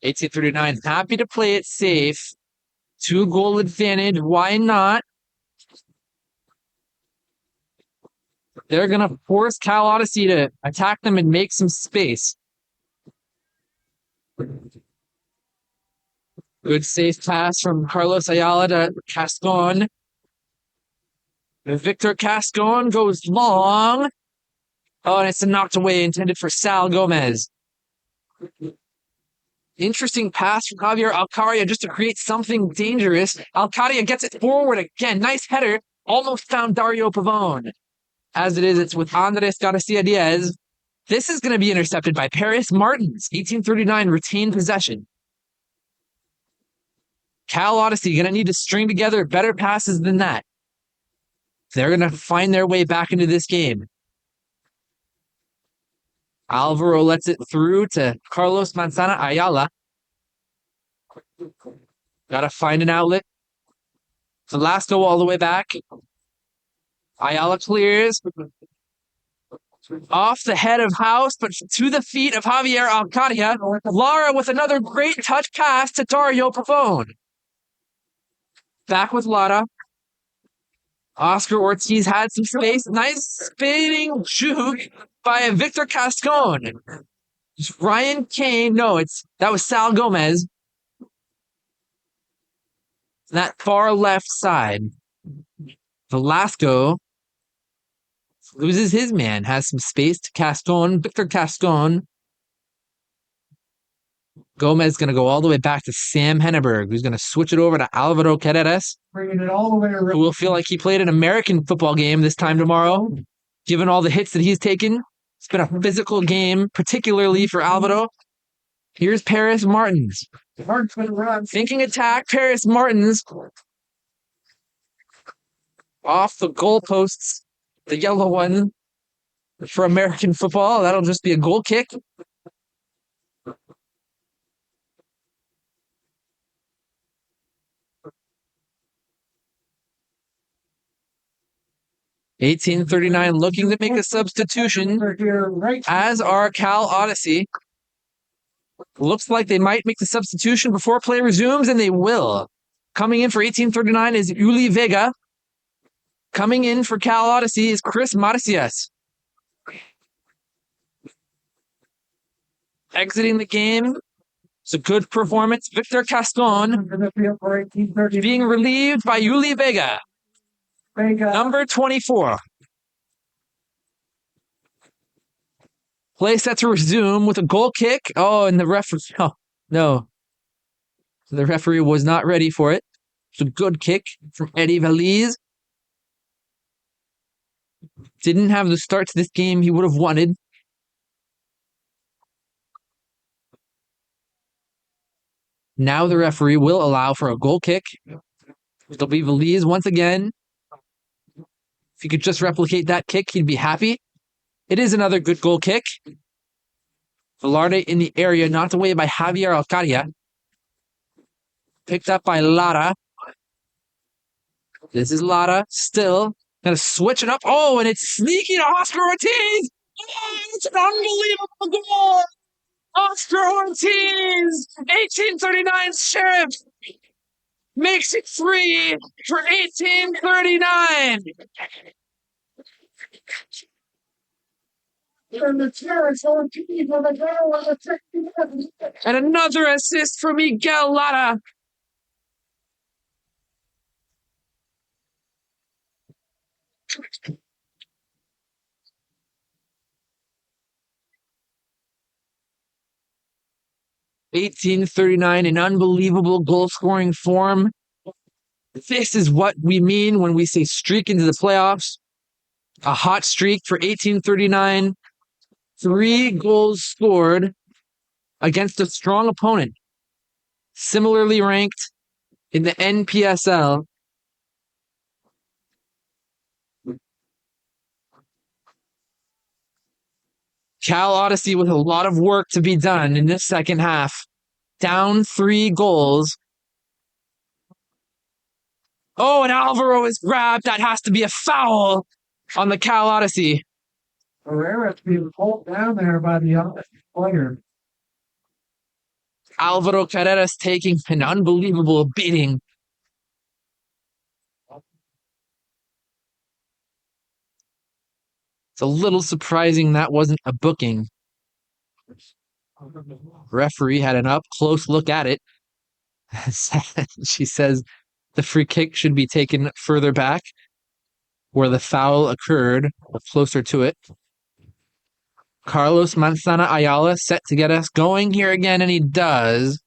Speaker 1: $18.39. Happy to play it safe. 2-goal advantage. Why not? They're going to force Cal Odyssey to attack them and make some space. Good safe pass from Carlos Ayala to Cascon. Victor Cascon goes long. Oh, and it's knocked away, intended for Sal Gomez. Interesting pass from Javier Alcaria just to create something dangerous. Alcaria gets it forward again. Nice header. Almost found Dario Pavone. As it is, it's with Andres Garcia Diaz. This is going to be intercepted by Paris Martins. 1839 retained possession. Cal Odyssey going to need to string together better passes than that. They're going to find their way back into this game. Alvaro lets it through to Carlos Manzana Ayala. Got to find an outlet. Velasco all the way back. Ayala clears. Off the head of House, but to the feet of Javier Alcadia. Lara with another great touch pass to Dario Pavone. Back with Lara. Oscar Ortiz had some space. Nice spinning juke by Victor Cascon. Ryan Kane. No, that was Sal Gomez. That far left side. Velasco Loses his man, has some space to Caston. Victor Caston. Gomez going to go all the way back to Sam Henneberg, who's going to switch it over to Alvaro Carreras,
Speaker 2: Bringing it all the way around.
Speaker 1: who will feel like he played an American football game this time tomorrow, given all the hits that he's taken. It's been a physical game, particularly for Alvaro. Here's Paris Martins.
Speaker 2: Martin's going to run.
Speaker 1: Thinking attack, Paris Martins. Off the goalposts, the yellow one for American football. That'll just be a goal kick. $18.39 looking to make a substitution, as are Cal Odyssey. Looks like they might make the substitution before play resumes, and they will. Coming in for $18.39 is Uli Vega. Coming in for Cal Odyssey is Chris Marcias. Exiting the game. It's a good performance. Victor Caston being relieved by Uli Vega. Number 24. Play set to resume with a goal kick. Oh, and the referee. Oh, no. The referee was not ready for it. It's a good kick from Eddie Valiz. Didn't have the start to this game he would have wanted. Now the referee will allow for a goal kick. It'll be Valiz once again. If he could just replicate that kick, he'd be happy. It is another good goal kick. Velarde in the area, knocked away by Javier Alcaria. Picked up by Lara. This is Lara, still. Gonna switch it up. Oh, and it's sneaky to Oscar Ortiz! Oh, it's an unbelievable goal! Oscar Ortiz! 1839 Sheriff! Makes it 3 for 1839! And another assist for Miguel Lara. $18.39, an unbelievable goal-scoring form. This is what we mean when we say streak into the playoffs. A hot streak for $18.39. 3 goals scored against a strong opponent. Similarly ranked in the NPSL. Cal Odyssey with a lot of work to be done in this second half. Down 3 goals. Oh, and Alvaro is grabbed. That has to be a foul on the Cal Odyssey.
Speaker 2: Herrera's being pulled down there by the other player.
Speaker 1: Alvaro Carreras taking an unbelievable beating. It's a little surprising that wasn't a booking. Referee had an up-close look at it. She says the free kick should be taken further back where the foul occurred, or closer to it. Carlos Manzana Ayala set to get us going here again, and he does.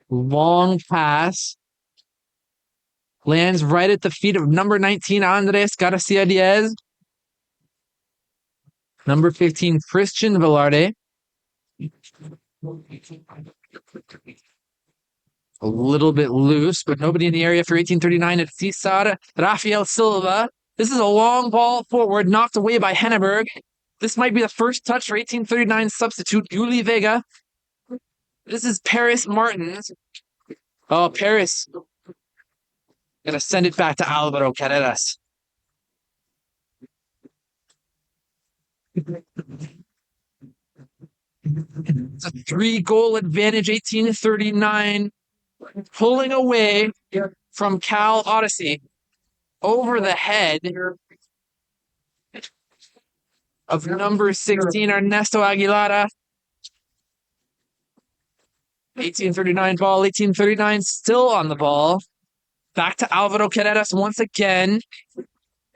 Speaker 1: Long pass. Lands right at the feet of number 19, Andres Garcia Diaz. Number 15, Christian Velarde. A little bit loose, but nobody in the area for 1839 at Cesar Rafael Silva. This is a long ball forward, knocked away by Henneberg. This might be the first touch for 1839 substitute, Uli Vega. This is Paris Martins. Oh, Paris. Gonna send it back to Alvaro Carreras. It's a 3-goal advantage, 1839. Pulling away from Cal Odyssey over the head of number 16, Ernesto Aguilera. 1839 ball, 1839 still on the ball. Back to Alvaro Carreras once again.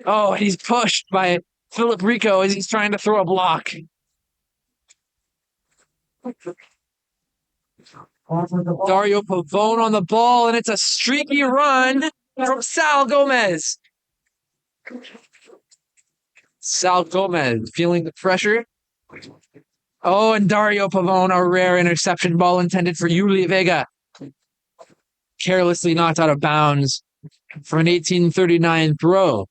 Speaker 1: Oh, he's pushed by Philip Rico as he's trying to throw a block. Dario Pavone on the ball, and it's a streaky run from Sal Gomez. Sal Gomez feeling the pressure. Oh, and Dario Pavone, a rare interception ball intended for Yuli Vega. Carelessly knocked out of bounds for an 1839 throw.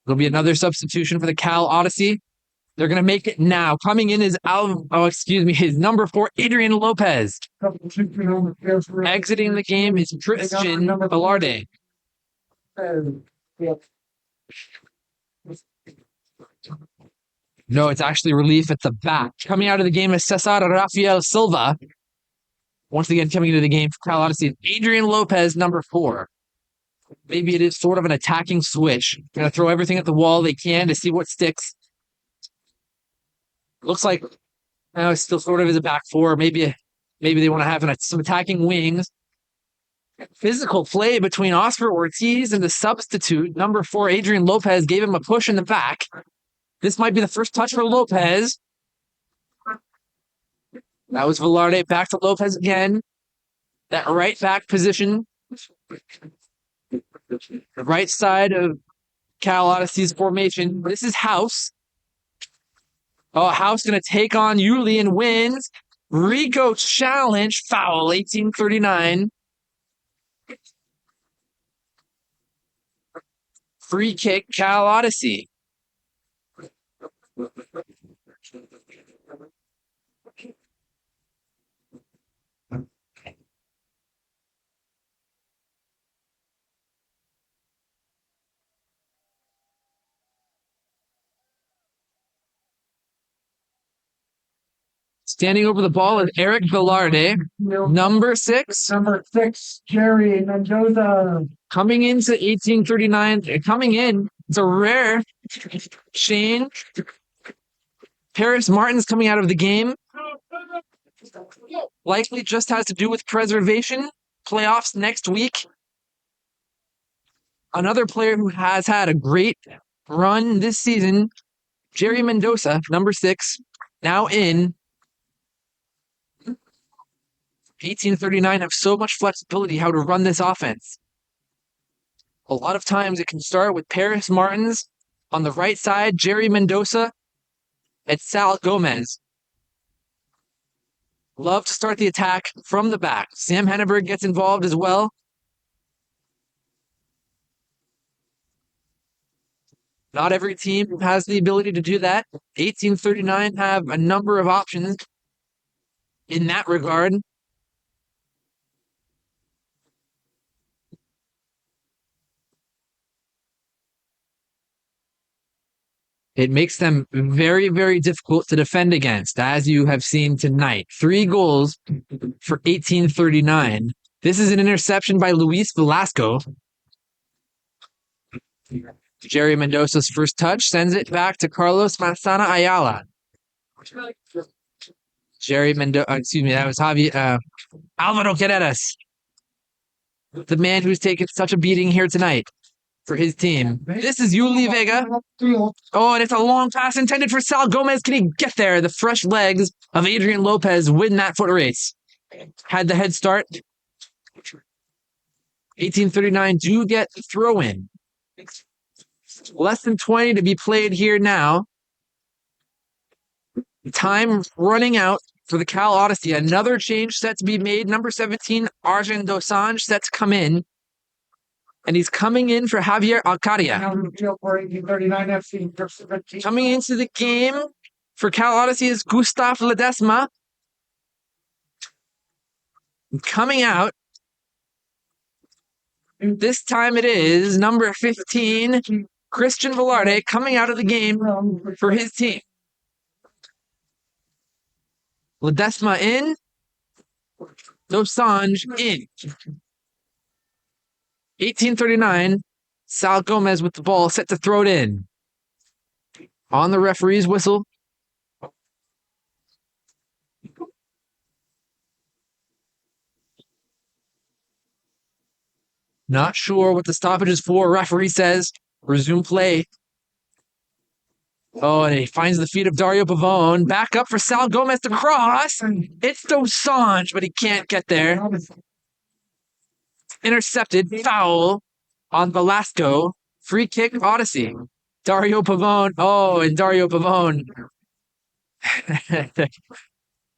Speaker 1: There'll be another substitution for the Cal Odyssey. They're going to make it now. Coming in is his number 4, Adrian Lopez. Exiting the game is Christian Velarde. No, it's actually relief at the back. Coming out of the game is Cesar Rafael Silva. Once again, coming into the game for Cal Odyssey, Adrian Lopez, number 4. Maybe it is sort of an attacking switch. Going to throw everything at the wall they can to see what sticks. Looks like it's still sort of is a back 4. Maybe they want to have some attacking wings. Physical play between Oscar Ortiz and the substitute, number 4, Adrian Lopez, gave him a push in the back. This might be the first touch for Lopez. That was Velarde. Back to Lopez again. That right back position. The right side of Cal Odyssey's formation. This is House. Oh, House going to take on Yuli and wins. Rico challenge. Foul. 1839. Free kick. Cal Odyssey. Standing over the ball is Eric Velarde, number 6.
Speaker 2: Number 6, Jerry Mendoza.
Speaker 1: Coming into 1839, it's a rare change. Paris Martin's coming out of the game. Likely just has to do with preservation. Playoffs next week. Another player who has had a great run this season, Jerry Mendoza, number 6, now in. 1839 have so much flexibility how to run this offense. A lot of times it can start with Paris Martins on the right side, Jerry Mendoza, and Sal Gomez. Love to start the attack from the back. Sam Henneberg gets involved as well. Not every team has the ability to do that. 1839 have a number of options in that regard. It makes them very, very difficult to defend against, as you have seen tonight. 3 goals for 1839. This is an interception by Luis Velasco. Jerry Mendoza's first touch sends it back to Carlos Manzana Ayala. That was Javier Alvaro Carreras. The man who's taken such a beating here tonight for his team. This is Yuli Vega. Oh, and it's a long pass intended for Sal Gomez. Can he get there? The fresh legs of Adrian Lopez win that foot race. Had the head start. 1839 do get the throw in. Less than 20 to be played here now. Time running out for the Cal Odyssey. Another change set to be made. Number 17, Arjun Dosanjh set to come in. And he's coming in for Javier Alcaria. Coming into the game for Cal Odyssey is Gustav Ledesma. Coming out, this time it is number 15, Christian Velarde, coming out of the game for his team. Ledesma in, Dosanjh in. 1839, Sal Gomez with the ball, set to throw it in. On the referee's whistle. Not sure what the stoppage is for. Referee says resume play. Oh, and he finds the feet of Dario Pavone. Back up for Sal Gomez to cross. It's Dosanjh, but he can't get there. Intercepted. Foul on Velasco. Free kick, Odyssey. Dario Pavone. Oh, and Dario Pavone.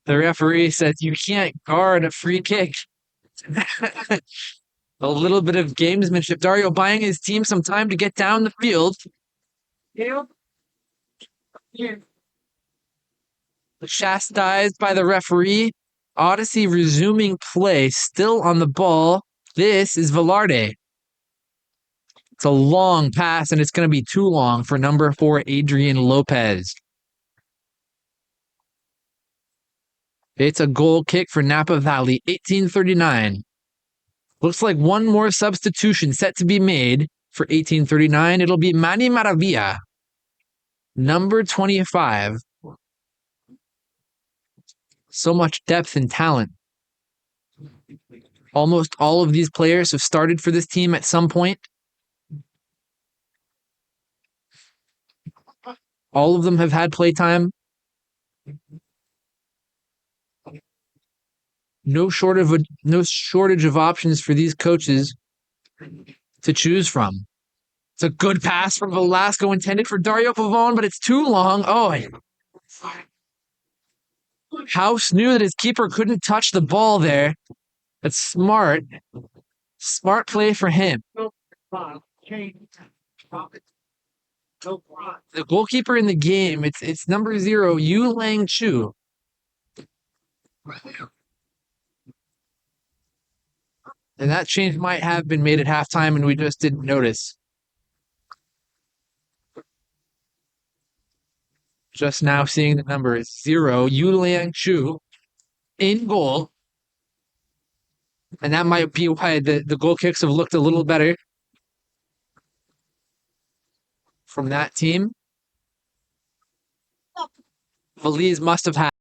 Speaker 1: The referee says you can't guard a free kick. A little bit of gamesmanship. Dario buying his team some time to get down the field. Chastised by the referee. Odyssey resuming play, still on the ball. This is Velarde. It's a long pass, and it's going to be too long for number 4, Adrian Lopez. It's a goal kick for Napa Valley, 1839. Looks like one more substitution set to be made for 1839. It'll be Manny Maravilla, number 25. So much depth and talent. Almost all of these players have started for this team at some point. All of them have had playtime. No shortage of options for these coaches to choose from. It's a good pass from Velasco intended for Dario Pavone, but it's too long. Oh, House knew that his keeper couldn't touch the ball there. That's smart. Smart play for him. The goalkeeper in the game, it's number 0, Yu Lang Chu. And that change might have been made at halftime, and we just didn't notice. Just now seeing the number is 0, Yu Lang Chu in goal. And that might be why the goal kicks have looked a little better from that team. Feliz must have had